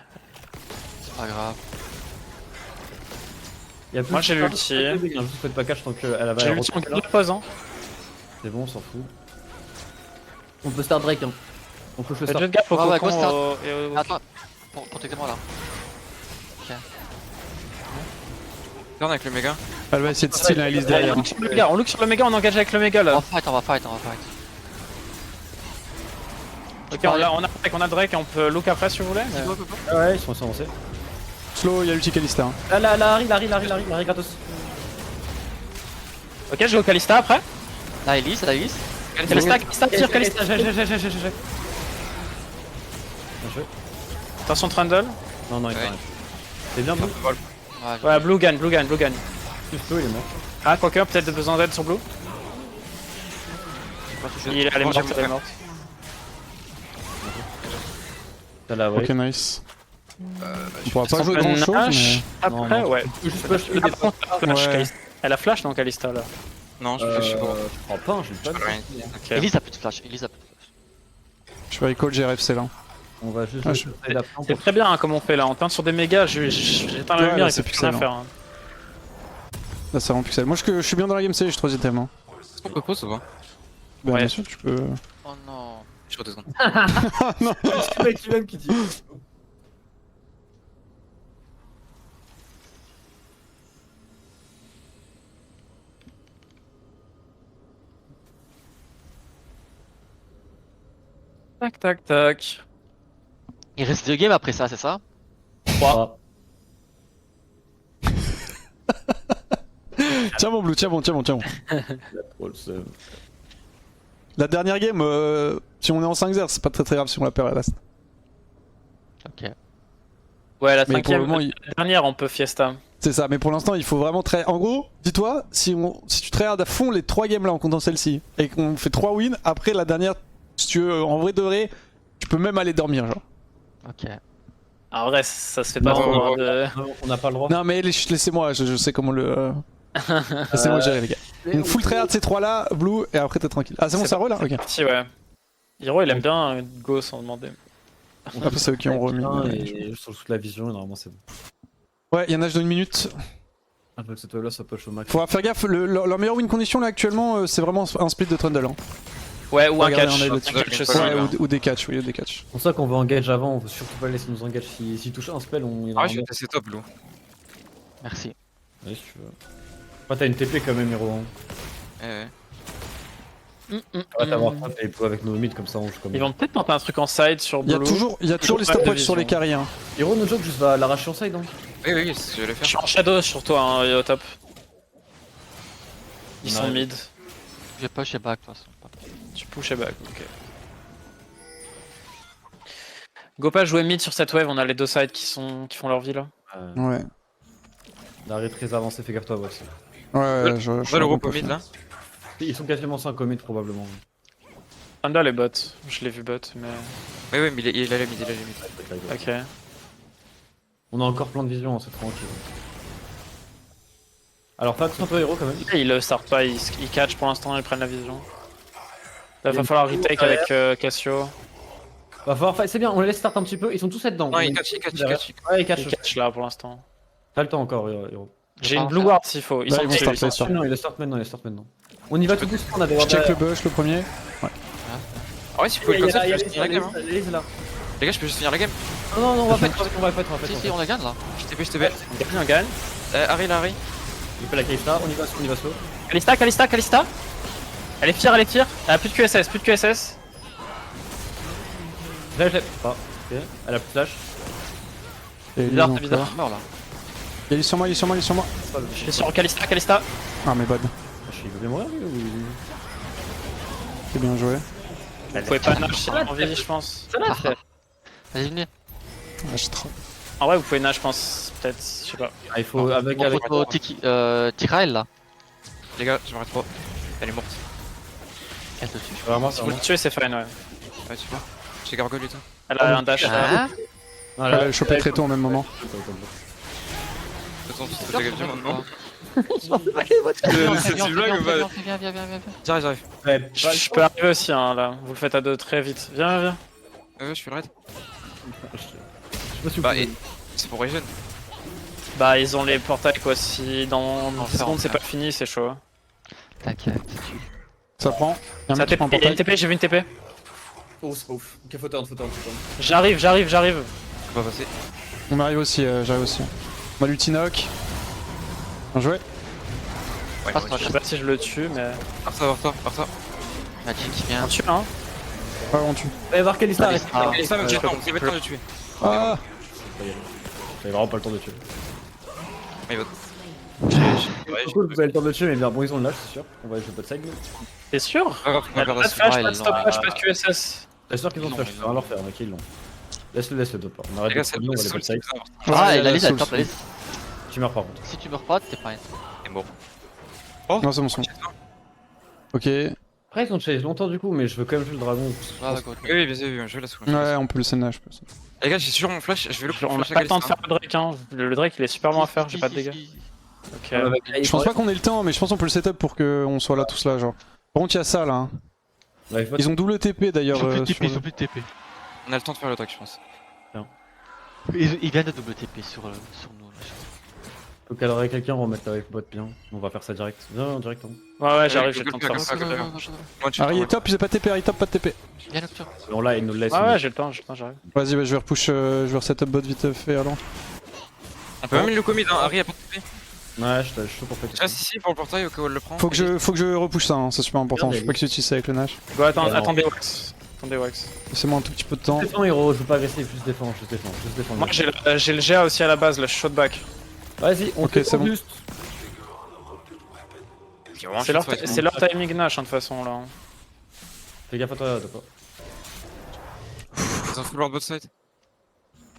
C'est pas grave. Moi, j'ai l'ulti. Juste faites pas catch tant qu'elle avait. J'ai l'ulti, on gagne la pause. Hein. C'est bon, on s'en fout. On peut start Drake. Hein. On peut le Faites start. juste gaffe au Ouais, cocon go start. et au... Attends, protégez-moi là. Regarde avec le méga. Elle va essayer de steal un Elise derrière. On look sur le méga, on engage avec le méga On là. va fight. Ok, on a Drake et on peut look après si vous voulez. mais- Ouais, ils sont avancés. Slow, il y a l'ulti Kalista. Hein. Ah là, Harry gratos. Ok, je go Kalista après. Là, Elise. Kalista, tire, Kalista. J'ai. Attention Trundle. Non, il Ouais. t'arrête. C'est bien, Blue. Ouais, Blue gagne. Blue, il est mort. Ah, quoique, peut-être besoin d'aide sur Blue. Elle est morte, elle est morte. T'as la Ok, nice. On pourra pas jouer grand chose, mais. Après, ouais. Juste push le Ah, par contre, elle a flash, Ouais. Kalista. Elle a flash dans Kalista là. Non, je flash pas. Je crois pas, j'ai pas de. Rien. Ok. Elise a plus de flash. Je vais recall GRFC là. On va juste. Ah, C'est très bien hein, comme on fait là. On teinte sur des mégas, j'éteins la Ouais, lumière, là, il c'est peut plus rien pixel, faire. Hein. Là, ça rend pixel. Moi, je suis bien dans la game stage, 3 items. Hein. Est-ce qu'on peut pause ou pas? Bah, Ouais. bien sûr, tu peux. Oh non. Je suis 2 secondes. C'est le mec lui-même qui dit. Tac. Il reste 2 games après ça, c'est ça? 3. Tiens bon, Blue, tiens bon. La dernière game, si on est en 5-0, c'est pas très grave si on la perd à la last. Ok. Ouais, la Mais pour le cinquième, moment, la dernière, on peut fiesta. C'est ça, mais pour l'instant, il faut vraiment très. En gros, dis-toi, si tu tryhard à fond les 3 games là en comptant celle-ci, et qu'on fait 3 wins, après la dernière, si tu veux, en vrai de vrai, tu peux même aller dormir, genre. Ok. En vrai, ça se fait pas Non, trop. non, hein, de... On n'a pas le droit. Non, mais laissez-moi, je sais comment le. Laissez-moi gérer, les gars. Donc, full tryhard ces 3 là, Blue, et après t'es tranquille. Ah, c'est bon, ça roule là? Ok. Si, ouais. Hiro, il aime bien go sans demander. Après, c'est eux qui ont remis. Et sur toute la vision, normalement c'est bon. Ouais, il y en a, je donne une minute. Un peu que cette wave là, ça push au max. Faudra faire gaffe, leur meilleure win condition là actuellement, c'est vraiment un split de Trundle. Hein. Ouais, ou un Regardez, catch. on a le Un truc. catch aussi. Ouais, ou des catchs, oui, des catchs. C'est pour ça qu'on veut engage avant, on veut surtout pas laisser nous engage. S'il touche un spell, on. Ah ouais, je vais tester top, Blue. Merci. Ouais, si tu veux. Ouais, t'as une TP quand même, Hiro. Hein. Ouais. Ouais, t'avoir pas et pouvoir avec nos mids comme ça, on joue comme. Ils vont peut-être tenter un truc en side sur Il y a Blue. toujours les Toujours stopwatch de sur les vision. carries. Hein. Hiro, no joke, juste va l'arracher en side. Hein. Oui, c'est ce que j'allais Je faire. suis en shadow sur toi, hein, au top. Ils sont Ouais. mid. J'ai pas chez back de toute façon. Tu push et back, ok. Go pas jouer mid sur cette wave, on a les deux sides qui font leur vie là. Ouais. L'arrêt très avancé, fais gaffe toi, ouais. Ouais, je On suis va le un bon groupe au profil. mid là. Ils sont quasiment 5 commit probablement. Panda les bots, je l'ai vu bot, mais. Oui, mais il a la mid, il a la mid. Ok. On a encore plein de vision, hein, c'est tranquille. Alors fais attention à toi, Hiro quand même. Ils le start pas, ils catch pour l'instant, ils prennent la vision. Là, va falloir retake avec Cassio. Va falloir fight, c'est bien, on les laisse start un petit peu, ils sont tous là-dedans. Non, il catch, il catch. Ouais, ils catch. Ils catch là pour l'instant. T'as le temps encore, Hiro. J'ai une blue ward s'il faut. Ils Là, sont ils vont dessus, starter, ils sont start. Non, ils les start maintenant, On y va tout doucement, on a des Je wards. check le bush le premier. Ah ouais, si vous pouvez comme ça, je peux finir la game. Hein. Elise là. Les gars, je peux juste finir la game. Non, on va fight, on va fight. Si, on la gagne là. Je TP. On gagne. Harry. Il fait la Kalista, on y va slow. Kalista. Elle est fière. Elle a plus de QSS. Je l'ai pas. Ok, elle a plus de flash. Et Bizarre, lui, c'est bizarre. encore. Mort là. Il est sur moi. Je suis sur Kalista. Ah, mais bad. Il veut bien mourir lui ou C'est bien joué. Vous pouvez pas nash si envie, je pense. Vas-y, venez. Ah, je tremble. En vrai, vous pouvez nash, je pense. Peut-être, je sais pas. Ah, il faut avec. Photo Tirael là. Les gars, je m'arrête pas. Elle est morte. Elle te tue. Vraiment, Si vous le tuez, c'est fine, ouais. Ouais, super. J'ai gargoyle et tout. Elle a un dash. Ah. Ouais, choper très tôt en même moment. Attends, tu te fais gager maintenant. Je pensais pas qu'il C'est une blague ou pas? Viens. J'arrive. Ouais, Je peux arriver aussi, hein, là. Vous le faites à deux très vite. Viens. Ouais, je suis le raid. je sais pas si vous Bah, pouvez- et c'est pour Regen. Bah, ils ont les portails, quoi. Si dans 10 Enfer, secondes c'est enfer. pas fini, c'est chaud. T'inquiète. Ça prend. Y'a un Ça mec qui prend un TP, il y a une portail. TP, j'ai vu une TP. Oh, c'est pas ouf. Ok, faut turn. J'arrive. Je peux pas passer. On m'arrive aussi, j'arrive aussi. Moi, l'ultinoc. Bien joué. Ouais, Passe-moi, Je sais pas si je le tue, mais. par ça. Magic qui vient. On tue, hein. Ouais, on tue. Allez voir Kalista, arrête. Ah, Et ça, ouais, j'ai je le temps, peux- vous avez le temps de le tuer. Ah J'avais vraiment pas le temps de tuer. Ah, il va. C'est cool, vous avez le temps de tuer, mais bien bon, ils ont le lâche, c'est sûr. On va jouer pas de side. T'es sûr? Pas grave, Pas de flash, pas de stop flash, pas de QSS. T'es sûr qu'ils ont Non, flash, ça va leur faire, ok, ils l'ont. Laisse-le top. On arrête Les gars, de c'est prendre, on va aller pas de side. Ah, Ouais, il a les soul, top, soul. allez. Tu meurs par contre. Si tu meurs pas, t'es pas. C'est bon. Non, c'est bon, c'est bon. Ok. Ouais, Après, ils ont chase longtemps du coup, mais je veux quand même jouer le dragon. Ah, d'accord. Oui, bien sûr, je vais la soul. on peut le scénar, je pense. Les gars, j'ai sur mon flash, je vais le On a flash pas le temps de faire le Drake, hein. Le Drake il est super long à faire, j'ai pas de dégâts. Ok. Je pense pas qu'on ait le temps, mais je pense qu'on peut le setup pour qu'on soit là tous là, genre. Par contre, il y a ça là. Hein. Ils ont double TP d'ailleurs. Ils sont plus de sur TP, ils le- sont plus de TP. On a le temps de faire le track, je pense. Ils viennent de double TP sur nous. Là. Faut cadrer quelqu'un, remettre la wave bot bien. On va faire ça direct. Viens, directement. Ouais, j'arrive, j'ai le temps de faire ça. Harry est top, il a pas de TP, Harry top, pas de TP. Viens Nocturne. On l'a, il nous le laisse. Ouais, j'ai le temps, j'arrive. Vas-y, je vais repush, je vais resetup bot vite fait alors. On peut même le commit, hein. Harry a pas de TP. Ouais, je suis chaud pour faire Je reste ici pour le portail au cas où elle le prend. Faut que je repush ça, hein, c'est super important. Regardez. Faut pas que j'utilise ça avec le Nash. Bon, Ouais, non. attendez Wax. Laissez-moi un tout petit peu de temps. Défends, héros, je veux pas agressif, juste défends. Moi j'ai le GA aussi à la base, là, je shot back. Vas-y, on Ok, fait c'est bon. juste. C'est leur timing Nash, hein, de toute façon, là. Fais gaffe à toi, pas. Ils ont full leur bot side.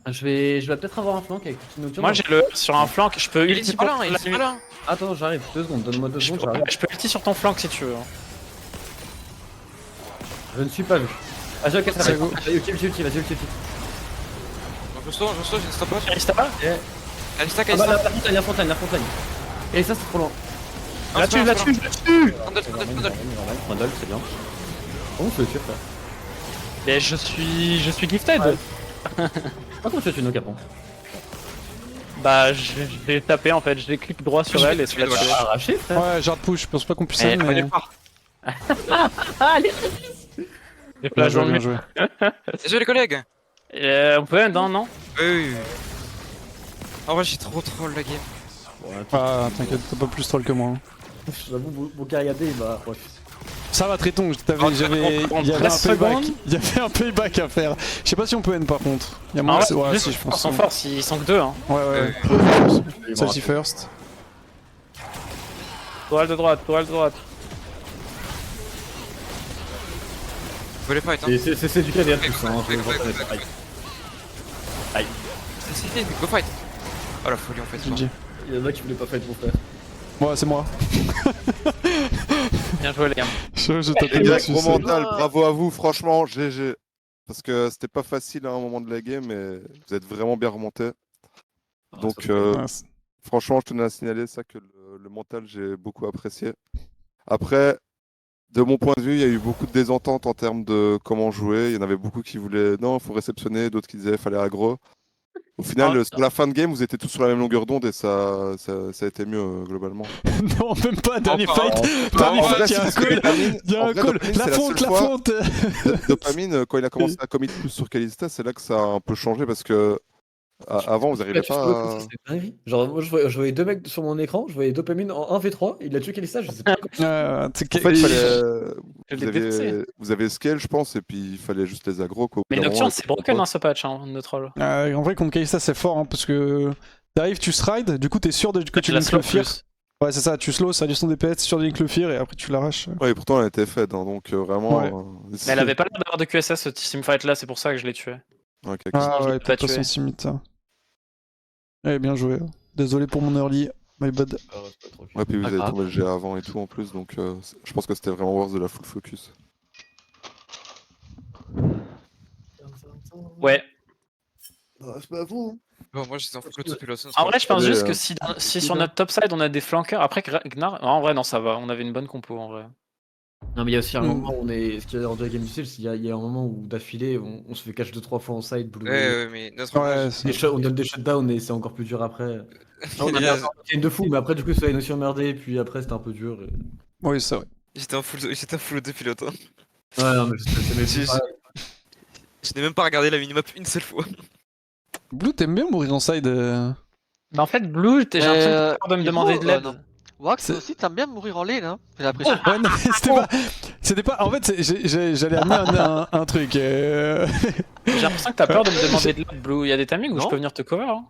Je vais peut-être avoir un flank avec une nocturne. Moi j'ai le sur un flank, je peux Il ulti est pas là, pour il la est pas là. Attends, j'arrive, 2 secondes, donne-moi 2 secondes, j'arrive. Je peux ulti sur ton flank si tu veux. Je ne suis pas vu. Vas-y, ok, ça C'est va. go. Vas-y, ulti. Je saute, j'ai une stop bot. Kalista Kalista, Ah bah, Kalista. la fontaine. Et ça, c'est trop loin. La tue Scandal, Randall, c'est bien. Comment tu le tues, frère? Et je suis gifted. Ouais. Comment tu le tues, nos capons? Bah j'ai tapé en fait, j'ai cliqué droit sur elle et je l'ai tué. Arraché, frère. Ouais, j'ai push, je pense pas qu'on puisse Eh, aller, mais. J'ai Bien pas joué, joué bien joué. Désolé les collègues. On peut end, non? Oui. En vrai, j'ai trop troll la game. Ah, t'inquiète, t'as pas plus troll que moi. Hein. J'avoue, mon Cariadé, il m'a. Ça va, Tréton, En il y avait 13 un payback. secondes. Il y avait un payback à faire. Je sais pas si on peut end par contre. Il y a Ah moins ouais, ouais, juste si, je pense. sans force, ils sont que deux, hein. Ouais. Celle-ci first. Toile de droite. Faut les fight, hein. C'est du KDA tous, hein. Aïe. C'est go fight. Oh la folie en fait. GG. Il y en a qui voulaient pas fight, mon frère. Ouais, c'est moi. Bien joué les gars. Je tape Les gars, dessus. gros mental, bravo à vous, franchement, GG. Parce que c'était pas facile à un moment de la game, mais vous êtes vraiment bien remonté. Donc, franchement, je tenais à signaler ça que le mental, j'ai beaucoup apprécié. Après, de mon point de vue, il y a eu beaucoup de désententes en termes de comment jouer. Il y en avait beaucoup qui voulaient non, il faut réceptionner, d'autres qui disaient il fallait aggro. Au final, sur la fin de game, vous étiez tous sur la même longueur d'onde et ça a été mieux globalement. Non, même pas, dernier Enfin, fight. Bah, Dernier en fight, vrai, il y a un c'est parce que call. Dopamine- Il y a en un vrai, call. Dopamine, La c'est fonte, seule la fois- fonte. Dopamine, quand il a commencé à commit plus sur Kalista, c'est là que ça a un peu changé parce que avant, vous n'arrivez pas à. Genre, moi, je voyais 2 mecs sur mon écran, je voyais Dopamine en 1v3, il a tué Kalista, je sais pas comment. C'est En fait, il fallait. Je l'ai défoncé. Vous avez scale, je pense, et puis il fallait juste les aggro. Quoi. Au bout Mais d'un Nocturne moment, c'est elle broken était hein, ce patch, hein, de troll. En vrai, contre Kalista, c'est fort, hein, parce que t'arrives, tu stride, du coup, t'es sûr que tu la links slow le fear. plus. Ouais, c'est ça, tu slow, ça réduit son DPS, t'es sûr de link le fear, et après tu l'arraches. Ouais, et pourtant, elle était faite, hein, donc vraiment. Ouais. Mais elle avait pas l'air d'avoir de QSS ce teamfight là, c'est pour ça que je l'ai tué. Ok, ok. Ah je l'ai ouais, pas peut-être pas tué. son simite, ça. Eh, bien joué. Désolé pour mon early, my bad. Ouais, puis vous Pas avez grave. tombé le GA avant et tout en plus, donc je pense que c'était vraiment worth de la full focus. Ouais. Bah, c'est pas vous. Bon, moi j'étais en full auto pilote. En vrai, je pense Allez, juste que si sur notre top side on a des flanqueurs, après Gnar. Non, en vrai, non, ça va, on avait une bonne compo en vrai. Non, mais il y a aussi un Mm. moment où on est. Ce qu'il y a dans deux games du style, il y a un moment où d'affilée, on se fait catch 2-3 fois en side, blue. Ouais, mais notre Ouais, On donne des shutdowns et c'est encore plus dur après. Là, on a merdé en game de fou, mais après, du coup, ça a une aussi emmerdé, et puis après, c'était un peu dur. oui, c'est vrai. J'étais en full auto pilote. Hein. Ouais, non, mais c'est J'ai- Je n'ai même pas regardé la minimap une seule fois. Blue, t'aimes bien mourir en side Bah en fait, Blue, j'ai l'impression que t'as peur de me Hiro, demander de l'aide. non. Wax C'est- aussi, t'aimes bien mourir en lane, hein. J'ai l'impression. Ouais, non, mais c'était pas. En fait, j'allais amener un truc. J'ai l'impression que t'as peur de me demander de l'aide, Blue. Il y a des timings où je Non. peux venir te cover. Hein.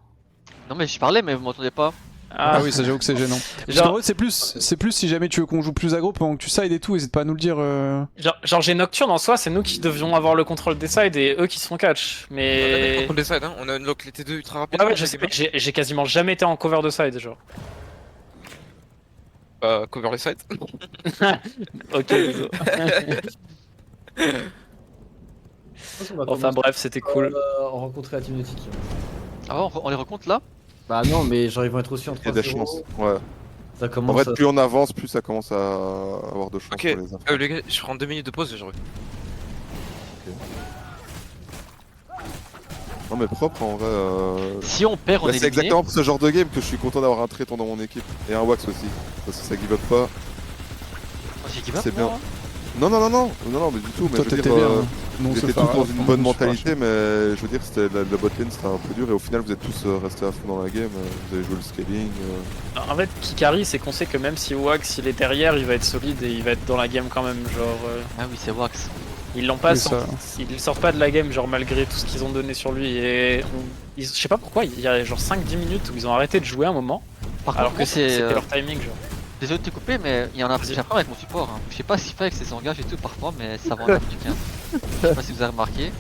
Non, mais je parlais, mais vous m'entendez pas. Ah oui, ça j'avoue que c'est gênant. Parce Genre- qu'en vrai, c'est plus si jamais tu veux qu'on joue plus aggro pendant que tu side et tout, hésite pas à nous le dire. Genre j'ai Nocturne en soi, c'est nous qui devions avoir le contrôle des sides et eux qui se font catch. On a le Mais. contrôle des sides, hein. On a unlock les T2 ultra rapide. Ah ouais, je sais, mais j'ai quasiment jamais été en cover de side, genre. Cover les sides. Ok, désolé. Enfin bref, c'était cool. Rencontrer la Team Nautic. Ah ouais, on les recompte là? Bah non, mais genre, ils vont être aussi en Il y a des 3-0. chances. Ouais. Ça En commence vrai, à... plus on avance, plus ça commence à avoir de chances Ok, pour les infos. les gars, je prends 2 minutes de pause et je reviens. Non, mais propre en vrai. Si on perd, on Bah, est c'est éliminé. exactement pour ce genre de game que je suis content d'avoir un traiton dans mon équipe. Et un wax aussi. Parce que ça give up pas. J'ai give up, C'est moi. Non, mais du tout. Mais Toi, je veux t'étais dire, bien. Non, J'étais c'est tous pas dans grave, une moi, bonne je suis pas mentalité, mais je veux dire, c'était la botlane c'était un peu dur et au final vous êtes tous restés à fond dans la game, vous avez joué le scaling. En fait, Kikari, c'est qu'on sait que même si Wax il est derrière, il va être solide et il va être dans la game quand même. Genre, Ah oui, c'est Wax. ils l'ont pas Oui, ça. sorti, ils sortent pas de la game, genre malgré tout ce qu'ils ont donné sur lui. Et je sais pas pourquoi, il y a genre 5-10 minutes où ils ont arrêté de jouer un moment. Par Alors contre, que c'est. c'était leur timing, genre. Désolé de te couper, mais il y en a j'ai un problème avec mon support. Hein. Je sais pas ce qu'il fait avec ses engages et tout parfois, mais ça va en Africain. Je sais pas si vous avez remarqué.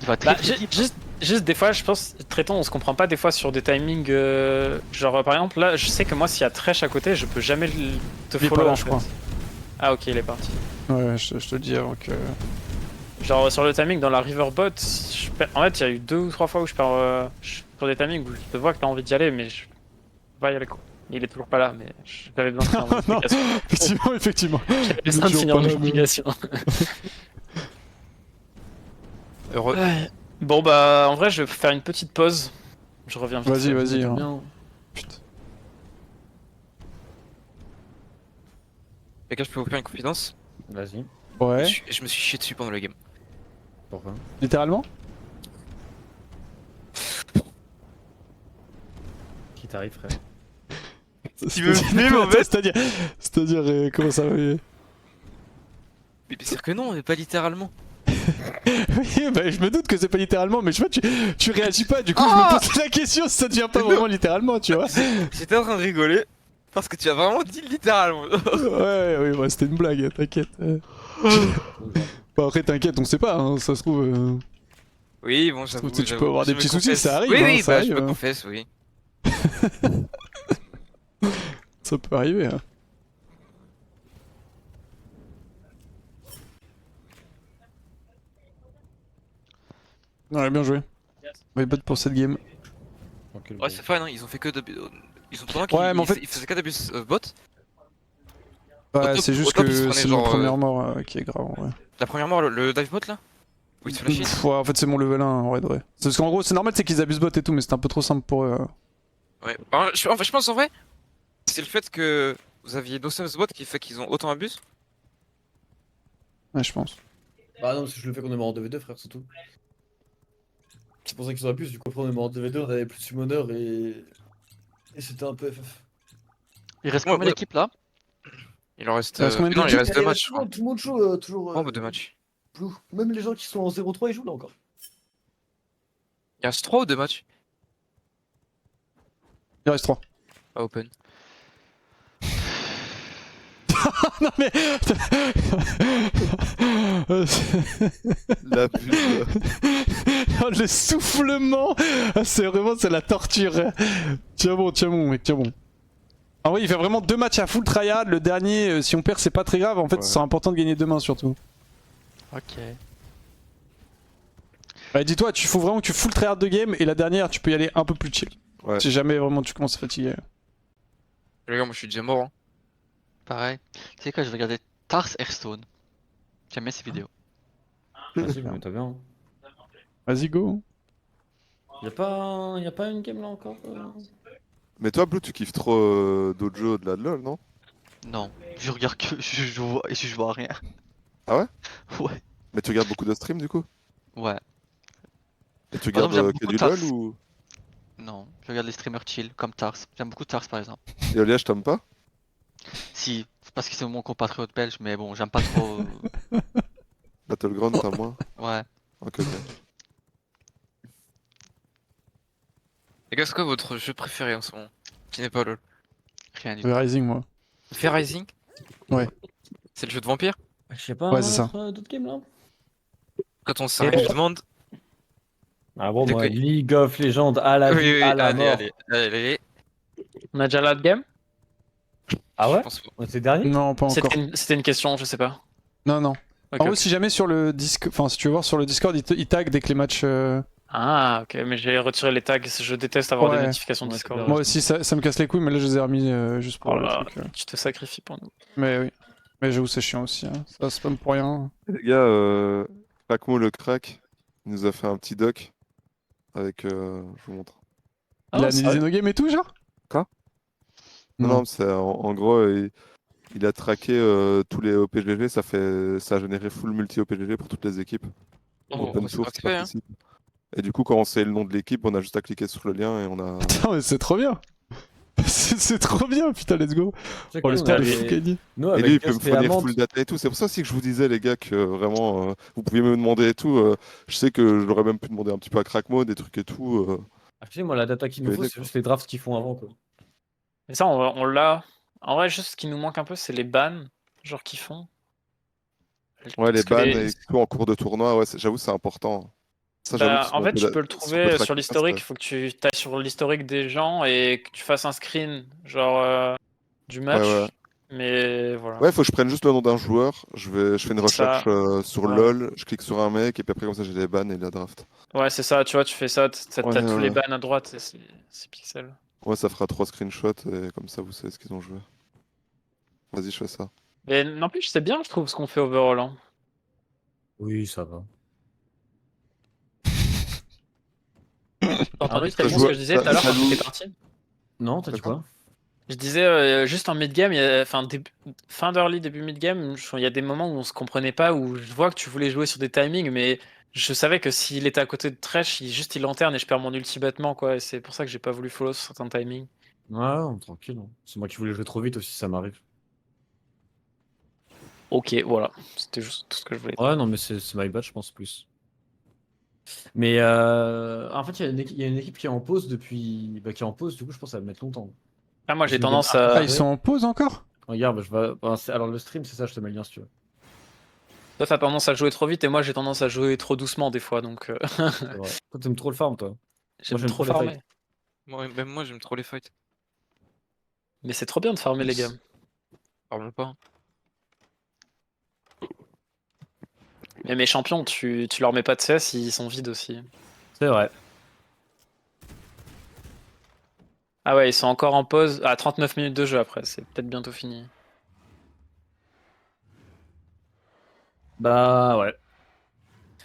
Il va très Bah, très vite. juste des fois, je pense, Traiton, on se comprend pas des fois sur des timings. Genre, par exemple, là, je sais que moi, s'il y a Thresh à côté, je peux jamais te Il est follow pas là, en je fait. crois. Ah, ok, il est parti. Ouais, je te le dis avant que. Genre, sur le timing dans la Riverbot, en fait, il y a eu 2 ou 3 fois où je perds sur des timings où je te vois que t'as envie d'y aller, mais je vais y aller quoi. Il est toujours pas là, mais j'avais besoin de finir mon Non, explication. effectivement. J'avais besoin de toujours finir pas mon là, mais- explication. Heureux. Bon, bah, en vrai, je vais faire une petite pause. Je reviens vite. Vas-y, vas-y. hein. Bien. Putain. Les gars, je peux vous faire une confidence. Vas-y. Ouais, Je me suis chié dessus pendant le game. Pourquoi littéralement. Qui t'arrive, frère? Tu me filmes, en fait. C'est-à-dire, comment ça va Mais bien sûr que non, mais pas littéralement. Oui, bah, je me doute que c'est pas littéralement, mais je sais pas, tu réagis pas, du coup je me pose la question si ça devient pas vraiment littéralement, tu vois. J'étais en train de rigoler parce que tu as vraiment dit littéralement. Ouais, oui, bah, c'était une blague, t'inquiète. Bah, après, t'inquiète, on sait pas, hein, ça se trouve. Oui, bon, j'avoue. Tu peux j'avoue, avoir des je me petits soucis, confesse. ça arrive, Oui, hein, oui, ça bah, je arrive, me hein. confesse, oui. Ça peut arriver. Hein. Ouais, bien joué. Ouais, bot pour cette game. Ouais, c'est fun, hein, ils ont fait que de. Ils ont pendant qu'ils Ouais, mais en fait- ils faisaient que d'abus bot. Ouais, top- c'est au juste top, ils que se prenaient c'est mon genre, première mort qui est grave, ouais. La première mort, le dive bot là où ils se flashaient. Ouais, en fait, c'est mon level 1, en vrai de vrai. Parce qu'en gros, c'est normal, c'est qu'ils abusent bot et tout, mais c'est un peu trop simple pour eux. Ouais. Alors, je pense en vrai, c'est le fait que vous aviez Dawson's bot qui fait qu'ils ont autant abus. Ouais, je pense. Bah non, parce que je le fais qu'on est mort en 2v2, frère, c'est tout. C'est pour ça qu'ils ont abusé, du coup après on est mort en 2v2, on avait plus de summoner et c'était un peu FF. Il reste Ouais, combien ouais. d'équipes là? Il en reste. Il reste combien Non, il d'équipes reste 2 matchs, je crois. Tout le monde joue toujours. Oh, bah 2 matchs. Blue. Même les gens qui sont en 0-3 ils jouent là encore. Il reste 3 ou 2 matchs Il reste 3. à open. Non mais. La pub. Oh, le soufflement, ah, c'est la torture. Tiens bon mec, tiens bon. En vrai, il fait vraiment 2 matchs à full tryhard. Le dernier, si on perd, c'est pas très grave. En fait, Ouais. c'est important de gagner demain surtout. Ok. Bah, dis-toi, il faut vraiment que tu full tryhard de game et la dernière, tu peux y aller un peu plus chill. Ouais. Si jamais vraiment tu commences à fatiguer. Les gars, moi je suis déjà mort. Hein. Pareil. Tu sais quoi, je vais regarder Tars Hearthstone. J'aime bien ces vidéos. Vas-y, mais t'as bien. Vas-y, go. Y'a pas une game là encore Mais toi, Blue, tu kiffes trop d'autres jeux au-delà de LoL, non? Non, je regarde que je vois rien. Ah ouais? Ouais, Mais tu regardes beaucoup de streams du coup? ouais. Et tu Par regardes exemple, j'aime que beaucoup du Tars. LoL ou. Non, je regarde les streamers chill comme Tars. J'aime beaucoup Tars par exemple. Et Oliage, t'aimes pas? Si, c'est parce que c'est mon compatriote belge, mais bon, j'aime pas trop. Battleground, t'as moins? Ouais. Ok, ok. Les gars, c'est quoi votre jeu préféré en ce moment? Qui n'est pas LoL. Rien du tout. The Rising, moi. Fair Rising? Ouais. C'est le jeu de vampire? Je sais pas, Ouais, c'est ça. d'autres games là. Quand on s'arrête, je demande. Ah bon, De moi, quoi- League of Legends à la Oui, vie, oui, à la allez, mort. allez, allez. On a déjà la game? Ah Je ouais? pense pas. On était dernier? Non, pas encore. C'était une question, je sais pas. Non, non. Ok, En gros, ok. si jamais sur le Discord, enfin, si tu veux voir sur le Discord, il tag dès que les matchs. Ah, ok, mais j'ai retiré les tags. Je déteste avoir des Ouais. notifications Ouais, Discord. c'est Moi aussi, ça me casse les couilles, mais là, je les ai remis juste pour Oh le là, truc. tu te sacrifies pour nous. Mais oui. Mais j'avoue, c'est chiant aussi. Hein. Ça spam pour rien. Et les gars, Crackmo le crack, il nous a fait un petit doc avec. Je vous montre. Il a Ah, c'est analysé vrai. nos games et tout, genre? Quoi? Non. Non, c'est en gros, il a traqué tous les OPGG, ça a généré full multi OPGG pour toutes les équipes. Oh, Open c'est source qui parfait, hein. participent. Et du coup, quand on sait le nom de l'équipe, on a juste à cliquer sur le lien et on a. Putain, mais c'est trop bien! C'est trop bien, putain, let's go! Tu sais Oh, que le nous, stade on de avait- fou qu'il a dit. Nous, Et avec lui, il peut me Gust et fournir Amand, full data et tout. C'est pour ça aussi que je vous disais, les gars, que vraiment, vous pouviez me demander et tout. Je sais que j'aurais même pu demander un petit peu à Crackmo, des trucs et tout. Ah, tu sais, moi, la data qu'il nous peux faut, aider, c'est juste les drafts qu'ils font avant, quoi. Mais ça, on l'a. En vrai, juste ce qui nous manque un peu, c'est les bans, genre qu'ils font. Ouais, les Parce que bans et tout en cours de tournoi, ouais, j'avoue, c'est important. Ça, j'avoue que Bah, en fait, tu peux le si on peut trouver sur traquer ça, l'historique. Il faut que tu ailles sur l'historique des gens et que tu fasses un screen, genre du match. Ouais, ouais. Mais voilà. Ouais, faut que je prenne juste le nom d'un joueur. Je fais une recherche Ça. sur Ouais. LoL, je clique sur un mec et puis après, comme ça, j'ai les bans et la draft. Ouais, c'est ça, tu vois, tu fais ça, t'as Ouais, tous les ouais. bans à droite, et c'est pixel. Ouais, ça fera 3 screenshots et comme ça, vous savez ce qu'ils ont joué. Vas-y, je fais ça. Mais n'empêche, c'est bien, je trouve, ce qu'on fait overall. Hein. Oui, ça va. T'as entendu vrai, très ça bon joue- ce que je disais tout à l'heure ça quand joue- t'étais parti? Non, t'as dit D'accord. quoi? Je disais, juste en mid-game, enfin, fin d'early, début mid-game, il y a des moments où on se comprenait pas, où je vois que tu voulais jouer sur des timings, mais je savais que s'il était à côté de Thresh, il lanterne et je perds mon ulti bêtement, quoi. Et c'est pour ça que j'ai pas voulu follow sur certains timings. Ouais, tranquille. Hein. C'est moi qui voulais jouer trop vite aussi, ça m'arrive. Ok, voilà. C'était juste tout ce que je voulais dire. Ouais, non, mais c'est my bad, je pense plus. Mais en fait, il y a une équipe qui est en pause depuis. Bah, qui est en pause, du coup, je pense que ça va mettre longtemps. Ah, moi, j'ai J'ai tendance bien- Ah, à. ils sont en pause encore? Regarde, bah, je vais. Bah, alors, le stream, c'est ça, je te mets le lien si tu veux. Toi, t'as tendance à jouer trop vite et moi, j'ai tendance à jouer trop doucement des fois, donc C'est vrai. Toi, t'aimes trop le farm, toi. j'aime j'aime trop trop les farmer. fights. Même moi, j'aime trop les fights. Mais c'est trop bien de farmer, les gars. Parle pas. Mais mes champions, tu leur mets pas de CS, ils sont vides aussi. C'est vrai. Ah ouais, ils sont encore en pause. Ah, 39 minutes de jeu après, c'est peut-être bientôt fini. Bah, ouais.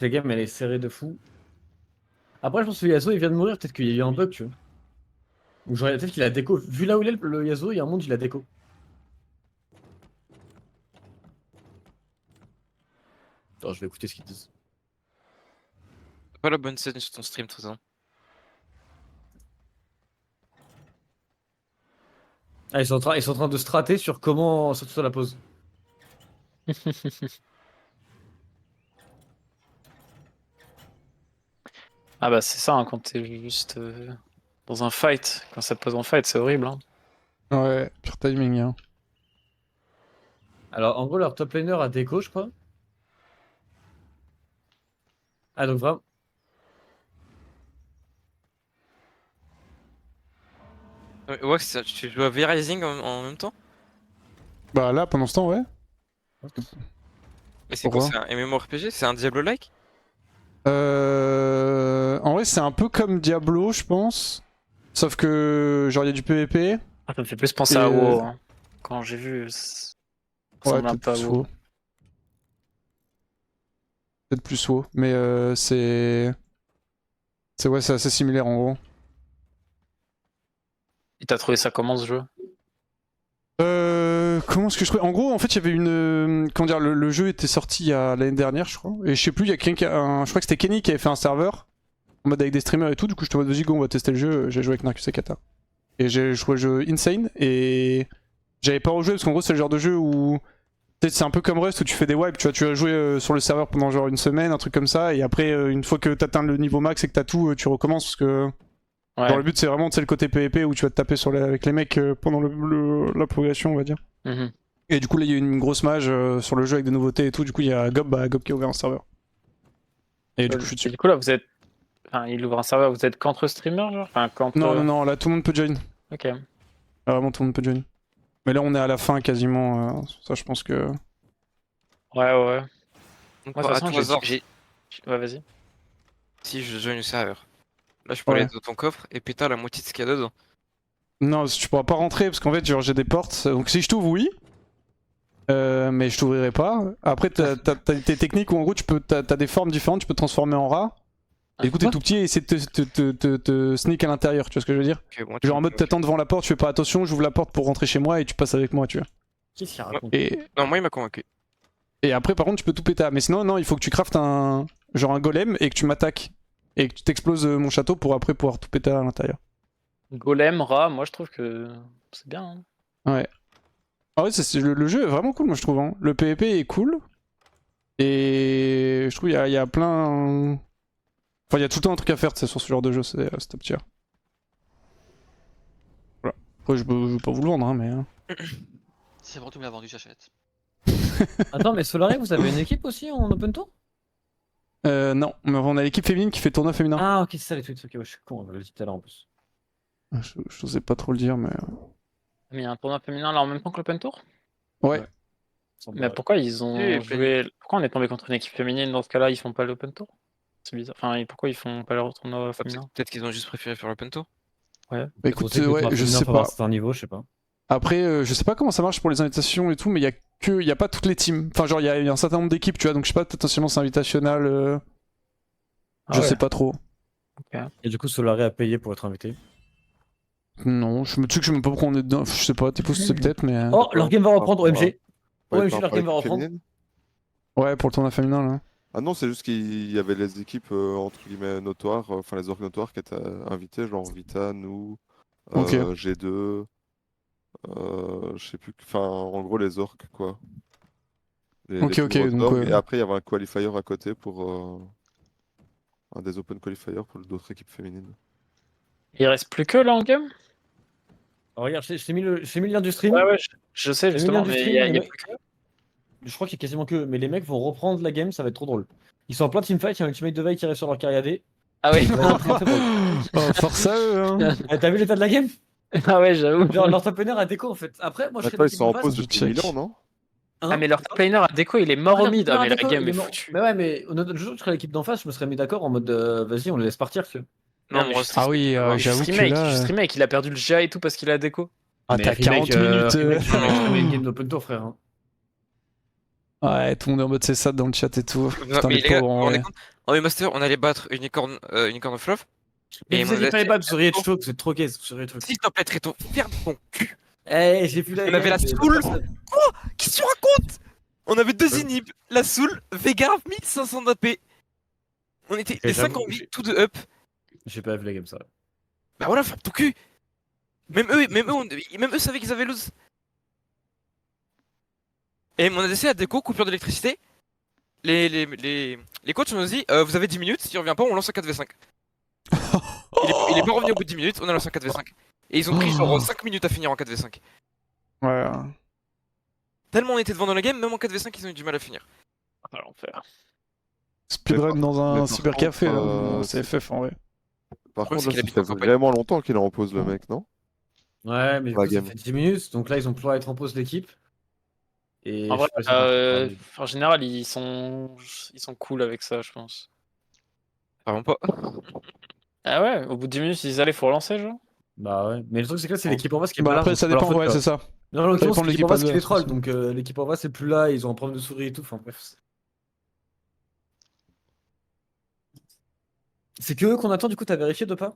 La game, elle est serrée de fou. Après, je pense que Yasuo, il vient de mourir. Peut-être qu'il y a eu un bug, tu vois. Ou genre, peut-être qu'il a déco. Vu là où il est, le Yasuo, il y a un monde, il a déco. Attends, je vais écouter ce qu'ils disent. T'as pas la bonne scène sur ton stream, tout ça. Ah, ils sont en train de strater sur comment sortir sur la pause. Ah bah c'est ça, hein, quand t'es juste dans un fight, quand ça te pose en fight, c'est horrible. Hein. Ouais, pure timing. Hein. Alors, en gros, leur top laner a déco, je crois. Ah, donc vraiment. Ouais, tu joues à V-Rising en même temps? Bah là, pendant ce temps, ouais. Mais c'est quoi? Pourquoi C'est un MMORPG? C'est un Diablo-like? vrai, c'est un peu comme Diablo, je pense. Sauf que, genre, il y a du PVP. Ah, ça me fait plus penser Et, à WoW. Hein. Quand j'ai vu, ça Ouais, ressemble un peut-être peu à plus WoW. WoW. Peut-être plus WoW. Mais c'est. Ouais, c'est assez similaire en gros. Et t'as trouvé ça comment ce jeu? Comment est-ce que je trouvais? En gros, en fait, il y avait une. Comment dire, le jeu était sorti il y a l'année dernière, je crois. Et je sais plus, il y a quelqu'un qui je crois que c'était Kenny qui avait fait un serveur. En mode avec des streamers et tout. Du coup, je te mode, vas-y, go, on va tester le jeu. J'ai joué avec Narcus et Kata. Et j'ai joué le jeu Insane. Et j'avais pas rejoué parce qu'en gros, c'est le genre de jeu où. C'est un peu comme Rust où tu fais des wipes, tu vas jouer sur le serveur pendant genre une semaine, un truc comme ça, et après, une fois que t'atteins le niveau max et que t'as tout, tu recommences parce que. Ouais. Genre, le but, c'est vraiment le côté PvP où tu vas te taper avec les mecs pendant la progression, on va dire. Mhm. Et du coup, là, il y a eu une grosse mage sur le jeu avec des nouveautés et tout. Du coup, il y a Gob qui a ouvert un serveur. Et du coup, je suis Et dessus. du coup, là, vous êtes. Enfin, il ouvre un serveur, vous êtes qu'entre streamers, genre? Enfin, qu'entre. Non, là, tout le monde peut join. Ok. Là, vraiment, tout le monde peut join. Mais là, on est à la fin quasiment. Ça, je pense que. Ouais. Donc, Moi, de à toute façon, tout hasard, Ouais, vas-y. si je join le serveur, là je peux Ouais. aller dans ton coffre et péter la moitié de ce qu'il y a dedans. Non, tu pourras pas rentrer parce qu'en fait, genre, j'ai des portes. Donc, si je t'ouvre, oui. Mais je t'ouvrirai pas. Après, t'as tes techniques où en gros, t'as des formes différentes, tu peux te transformer en rat. Et du coup, t'es tout petit et essayer de te sneak à l'intérieur, tu vois ce que je veux dire? Ok, bon, Genre en mode, t'attends devant la porte, tu fais pas attention, j'ouvre la porte pour rentrer chez moi et tu passes avec moi, tu vois. Qu'est-ce qu'il raconte? Non, moi il m'a convaincu. Et après, par contre, tu peux tout péter. Mais sinon, non, il faut que tu craftes un golem et que tu m'attaques. Et que tu t'exploses mon château pour après pouvoir tout péter à l'intérieur. Golem, rat, moi je trouve que c'est bien. Hein. Ouais. Ah ouais, le jeu est vraiment cool, moi je trouve. Hein. Le PvP est cool. Et je trouve qu'il y a plein. Enfin, il y a tout le temps un truc à faire sur ce genre de jeu, c'est top tier. Voilà. Après, je veux pas vous le vendre, hein, mais. Si vraiment tu me l'as vendu, j'achète. Attends, mais Solari, vous avez une équipe aussi en open tour? Non, mais on a l'équipe féminine qui fait tournoi féminin. Ah, ok, c'est ça les trucs. Ok, ouais, je suis con, on l'a dit tout à l'heure en plus. Je sais pas trop le dire, mais. Mais il y a un tournoi féminin là en même temps que l'Open Tour? Ouais. Mais pourquoi ils ont Oui, joué. Pourquoi on est tombé contre une équipe féminine dans ce cas-là? Ils font pas l'Open Tour? C'est bizarre. Enfin, et pourquoi ils font pas leur tournoi féminin? Peut-être qu'ils ont juste préféré faire l'open tour. Bah écoute, ouais, je sais pas. C'est un niveau, je sais pas. Après, je sais pas comment ça marche pour les invitations et tout, mais il y a pas toutes les teams. Enfin, genre, il y a un certain nombre d'équipes, tu vois, donc je sais pas, potentiellement c'est invitational. Je sais pas trop. Et du coup, Solari a payé pour être invité. Non, tu sais que je sais même pas pourquoi on est dedans. Je sais pas, Tipos c'est peut-être, mais. Oh, leur game va reprendre, OMG. Ouais, OMG, par leur game va rapport à l'équipe reprendre. féminine. Ouais, pour le tournoi féminin là. Ah non, c'est juste qu'il y avait les équipes entre guillemets notoires, enfin les orques notoires qui étaient invitées, genre Vita, nous, Ok. G2, je sais plus, enfin en gros les orques quoi. Ok, plus ok, grosses donc, orques. ouais. Et après il y avait un qualifier à côté pour un des open qualifiers pour d'autres équipes féminines. Il reste plus que là en game? Oh, regarde, je t'ai mis le lien du stream. Ouais, je sais J'ai mis justement, le lien du mais stream, il y a les mecs. plus que. Je crois qu'il y a quasiment que. Mais les mecs vont reprendre la game, ça va être trop drôle. Ils sont en plein teamfight, il y a un ultimate de veille qui arrive sur leur carrière D. Ah oui. Ça va être très, très drôle. Oh, force à eux, hein. Eh, t'as vu l'état de la game? Ah ouais, j'avoue. Genre, leur top laner a déco en fait. Après, moi je serais Après ils l'équipe sont en de base. pause je depuis check. 1000 ans, non? Hein. Ah mais leur top laner à déco il est mort au mid. Ah mais la Déco, game il est mort. foutue. Mais ouais, mais le jour où je serais l'équipe d'en face, je me serais mis d'accord en mode vas-y, on les laisse partir. Tu vois. Non, mais moi, je- Ah oui, j'avoue que là. Juste remake, il a perdu le GA et tout parce qu'il a déco. Ah, Mais t'as remake, 40 minutes. remake, je mets une game d'open tour, frère. Hein. Ouais, tout le monde est en mode c'est ça dans le chat et tout. Non, Putain, mais les les gars, pauvres, vous en vous rendez vrai. compte, en master, on allait battre Unicorn of Love. Mais Et vous mon allez pas les adversaire- battre, vous seriez choc, vous êtes trop gay, vous seriez trop. S'il te plaît, Tréto, ferme ton cul. Eh, j'ai vu la On avait la mais soul. personne. Qu'est-ce que tu racontes? On avait deux inhibs, la Soul, Veigar, 1500 d'AP. On était les 5 en j'avoue, vie, tous deux up. J'ai pas vu la game ça. Bah voilà, ferme ton cul. Même eux savaient qu'ils avaient lose. Et mon ADC a déco, coupure d'électricité. Les coachs nous ont dit vous avez 10 minutes, si on revient pas, on lance un 4v5. Il est pas revenu au bout de 10 minutes, on a lancé un 4v5. Et ils ont pris genre 5 minutes à finir en 4v5. Ouais. Tellement on était devant dans la game, même en 4v5, ils ont eu du mal à finir. Ah l'enfer. Speedrun dans mais un par cybercafé, contre, là. C'est FF en vrai. Par Ouais, contre, c'est là, qu'il ça habite fait en campagne. vraiment longtemps qu'il est en pause le mec, non? Ouais, mais du La coup, ça game. fait 10 minutes, donc là ils ont pu être en pause l'équipe. Et En je vrai, sais pas si en général, ils sont cool avec ça, je pense. Vraiment pas. Ah ouais, au bout de 10 minutes, ils allaient, faut relancer, genre. Bah ouais. Mais le truc, c'est que là, c'est l'équipe en face qui est Bah pas là. après, donc ça c'est pas leur dépend, faute, ouais, quoi. c'est ça. Non, en l'occurrence, dépend de c'est l'équipe en face qui les l'équipe troll. adverse Donc l'équipe en face, c'est plus là, ils ont un problème de souris et tout. Enfin bref. C'est que eux qu'on attend, du coup, t'as vérifié de pas?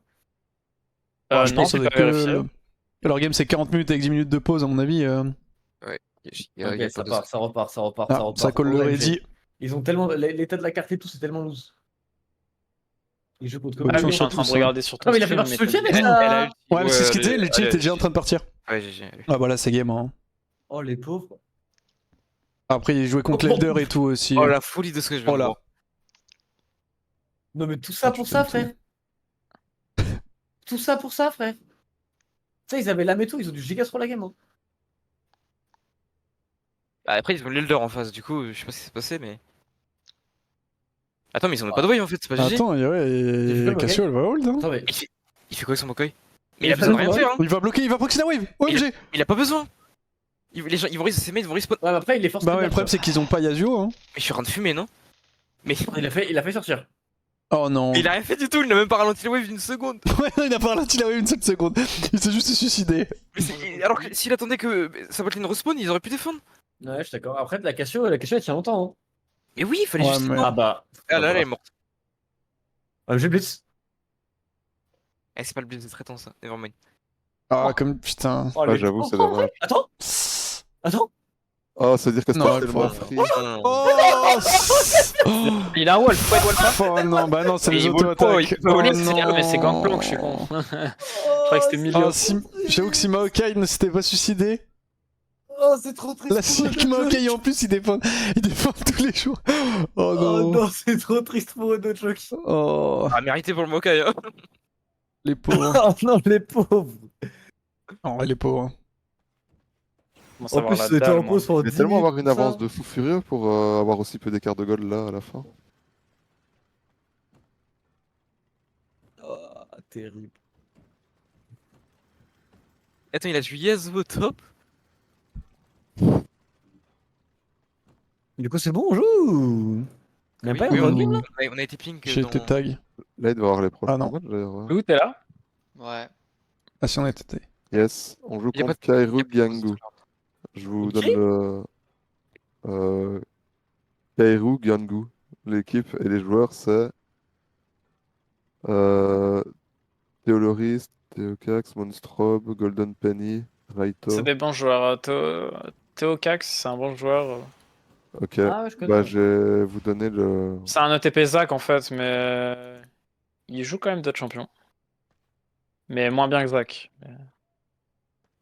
Bah, je Non, pense j'ai avec pas vérifié. leur game, c'est 40 minutes avec 10 minutes de pause, à mon avis. Ouais, Ok, y a ça pas de part, ça repart, ça repart, ça Ah, ça repart. colle le OMG. ready. Ils ont tellement. L'état de la carte et tout, c'est tellement loose. Ils jouent contre Bah, Ah Coach oui, ils je ont suis pas en train de tous, hein. regarder sur ton Ah, mais il a fait stream, partie mais sur le t'as chat, dit- mais ça. Ouais, mais c'est ce qu'il allez, disait, le cheat allez, était déjà en train de partir. Ouais, GG. Ah bah là, c'est game. Hein. Oh, les pauvres. Après, il jouait contre Oh, l'Elder et tout aussi. Oh la folie de ce que je viens Oh de là. voir. Non, mais tout ça Ah, pour tu ça, t'aimes frère. Tout ça pour ça, frère. Tu sais, ils avaient l'âme et tout, ils ont du giga sur la game. Hein. Bah, après, ils ont l'Elder en face, du coup, je sais pas ce qui s'est passé, mais. Attends, mais ils ont pas de wave en fait, c'est pas GG. Attends, ouais, Cassio, elle va hold. Hein. Attends, mais. Il fait quoi avec son Mokai? Mais il Il a besoin de fait rien quoi faire, hein. Il va bloquer, il va proxy la wave. OMG. Il a pas besoin. Les gens, ils vont ses mates, ils vont respawn. Ouais, mais après, il les force. Bah ouais, bien, le problème, quoi. c'est qu'ils ont pas Yasuo. Hein. Mais je suis en train de fumer, non? Mais. Il a fait sortir. Oh non. Mais il a rien fait du tout, il n'a même pas ralenti le wave d'une seconde. Ouais, il a pas ralenti la wave une seule seconde. Il s'est juste suicidé. Alors que s'il attendait que sa botlane respawn, ils auraient pu défendre. Ouais, je suis d'accord. Après, la Cassio, elle tient longtemps. Hein. Et oui, il fallait Ouais, juste. mais- Ah bah. Ah là, elle est morte. J'ai blitz. Eh, c'est pas le blitz de traitant ça, nevermind. Ah, comme putain. Oh, Ah, les- j'avoue, c'est Oh, dommage. Attends, attends. Ah, ça veut dire que Non, c'était elle tellement faut- free. Oh, Il a un wall, faut être wall pas. oh non, bah non, c'est Mais les il vaut le pro, auto-attaques. il peut voler, Oh c'est mais c'est non. Gangplank, je suis con. Je croyais que c'était milieu. Ah, si... J'avoue que si Maokai ne s'était pas suicidé, Oh, c'est trop triste. là, si Maokai en plus il défend tous les jours. Oh Oh non. non, c'est trop triste pour eux, notre choc. Oh, Ah, mérité pour le Mokai, hein. les pauvres. Oh non, les pauvres. Oh, les pauvres. Commence à En avoir plus, la c'était dalle, en moi. pause pendant Je vais 10 tellement minutes, avoir une tout ça. avance de fou furieux pour avoir aussi peu d'écart de gold là à la fin. Oh, terrible. Attends, il a du Yasuo au top. Du coup, c'est bon, on joue. Il y a Oui, pas oui, un on, game là on a été pink J'ai dans... été tag. Là, il doit avoir les prochains Ah non. matchs d'ailleurs. ouais. Lou, t'es là? Ouais. Ah si on était tag. Yes, on joue Y a contre pas de- Kairu y a pas de- Gyangu. Je vous Ok. donne le. Kairu Gyangu. L'équipe et les joueurs, c'est. Théoloris, Théocax, Monstrobe, Golden Penny, Raito. C'est des bons joueurs. Théo Cax, c'est un bon joueur. Ok, Ah ouais, je connais. bah je vais vous donner le. C'est un ETP Zach en fait, mais il joue quand même d'autres champions. Mais moins bien que Zach.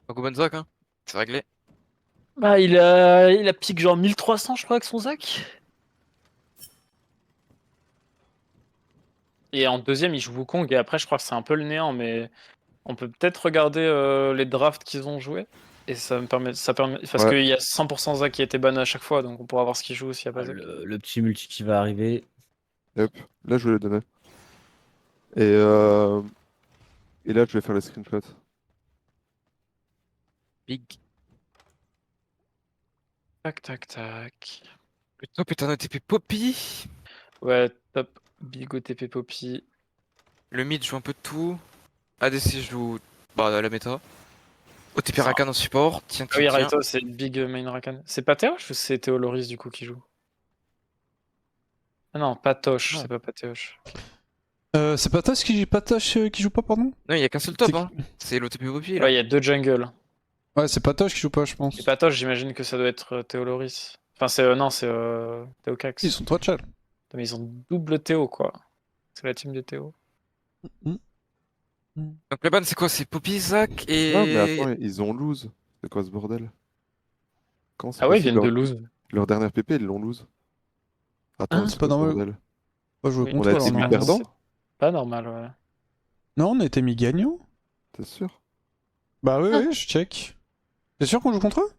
Donc, Bonzak, hein. C'est réglé. Bah, il a pique genre 1300, je crois, avec son Zach. Et en deuxième, il joue Wukong. Et après, je crois que c'est un peu le néant, mais on peut peut-être regarder les drafts qu'ils ont joués. Et ça permet. Parce Ouais. qu'il y a 100% Zach qui a été ban à chaque fois, donc on pourra voir ce qu'il joue s'il n'y a pas Zach. Le petit multi qui va arriver. Hop, là je vais les donner. Et là je vais faire les screenshots. Big. Tac, tac, tac. Le top est un OTP Poppy. Ouais, top. Big OTP Poppy. Le mid joue un peu de tout. ADC joue bah, la méta. OTP Rakan en support. Tiens, Ah oui, tiens, tiens. Raito, c'est Big Main Rakan. C'est pas Théoche ou c'est Théoloris du coup qui joue? Ah non, pas Tosh, Non. c'est pas Théoche. C'est Patoche qui joue pas, pardon? Non, il y a qu'un seul top, C'est- hein. C'est l'OTP Poppy là. Ouais, il y a deux jungles. Ouais, c'est Patoche qui joue pas, je pense. Et Patoche, j'imagine que ça doit être Théoloris. Enfin, c'est non, c'est Théocax. Ils sont trois chats. Mais ils ont double Théo, quoi. C'est la team de Théo. Donc le ban c'est quoi? C'est Poppy, Zach et. Non mais attends, ils ont lose. C'est quoi ce bordel? Quand c'est Ah ouais, ils possible, viennent de lose. leur dernière PP ils l'ont lose. Attends, Hein, c'est c'est pas quoi ce normal. bordel? Pas jouer Oui. contre On a eux, été mis alors, non. perdant? Pas normal, ouais. Non, on a été mis gagnant. T'es sûr? Bah oui, oui, je check. T'es sûr qu'on joue contre eux?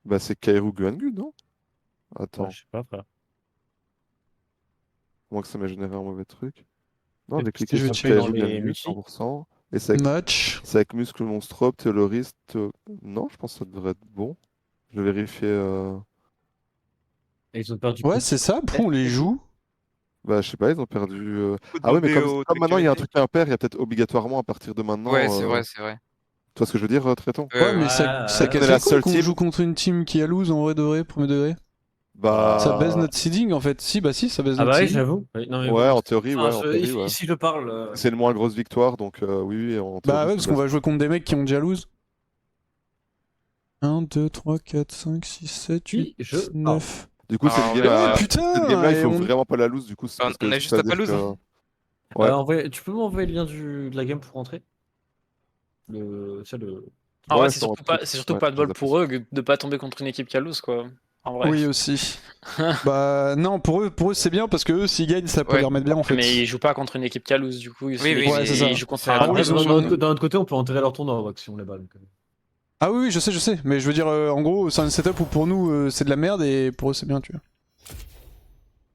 Bah c'est Kairu Gyangu, non? Attends, Je sais pas, frère. moi que ça m'a généré un mauvais truc. Non, j'ai Je cliqué vais sur checker Kairu dans les Gyangu multi. 100%. Et Match. c'est avec Muscle Monstrobe, Théoloris, Non, je pense que ça devrait être bon. Je vais vérifier. Et ils ont perdu. Ouais, c'est ça. Après, on les joue. Bah, je sais pas, ils ont perdu. Ah ouais, mais comme maintenant il y a un truc impair, il y a peut-être obligatoirement à partir de maintenant. Ouais, c'est vrai, c'est vrai. Tu vois ce que je veux dire, Tréton? Ouais, mais ouais, ça ouais. casse On est les la couilles seule qu'on team. joue contre une team qui est à lose en vrai de vrai, premier degré. Bah. Ça baisse notre seeding en fait. Si, bah si, ça baisse Ah notre bah oui, seeding. j'avoue. Oui, non, mais Ouais, bon, en théorie, enfin, ouais, en théorie, ouais. ici je parle. C'est une moins grosse victoire, donc oui, oui, en Bah théorie, ouais, ça parce qu'on baisse. va jouer contre des mecs qui ont déjà lose. 1, 2, 3, 4, 5, 6, 7, 8, Oui, 9. Du coup, Ah, cette ouais, game-là, putain, cette game-là, il et faut on- vraiment pas la lose, du coup, c'est parce On que a juste à pas c'est-à-dire lose. que- Ouais. Tu peux m'envoyer le lien de la game pour rentrer? Tu sais, En vrai, Ouais, c'est ça, on surtout pas, peut- c'est surtout ouais, pas de je bol les pour eux de pas tomber contre une équipe qui a lose, quoi. En vrai. Oui aussi. Bah non, pour eux c'est bien parce que eux s'ils gagnent ça peut Ouais. les remettre bien en fait. Mais ils jouent pas contre une équipe qui a lose, du coup. Oui, Ouais, c'est ça. Ils jouent contre C'est un. Ah oui, Après, ils ont- d'un autre côté, on peut enterrer leur tournoi Wax, si on les bat. Donc. Ah oui, je sais, mais je veux dire en gros c'est un setup où pour nous c'est de la merde et pour eux c'est bien tu vois.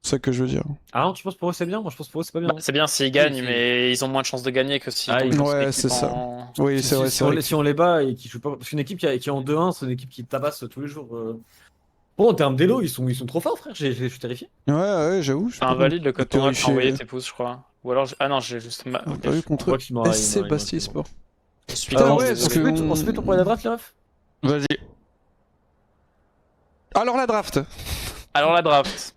C'est ça que je veux dire. Ah non, tu penses pour eux c'est bien? Moi je pense pour eux c'est pas bien. Bah, c'est bien s'ils gagnent, si. mais ils ont moins de chances de gagner que s'ils Ah, tombent ils- contre une ouais, équipe c'est ça. en- Oui c'est vrai, Si c'est on vrai. les, si on les bat et qu'ils jouent pas. Parce qu'une équipe qui est en 2-1, c'est une équipe qui tabasse tous les jours. Bon, en termes d'élo, ils sont trop forts, frère. Je suis terrifié. Ouais, j'avoue. je sais T'as pas invalide le comment code tournoi que t'as envoyé vérifier. tes pouces, je crois. Ou alors. Ah non, j'ai juste. On a Ok, pas vu On contre voit qu'il m'aura- il SC m'aura- il Bastille m'aura- Sport. je suis Putain, vraiment ouais, désolé. parce que- On se fait ton point de la draft, les refs? Vas-y. Alors la draft. Alors la draft.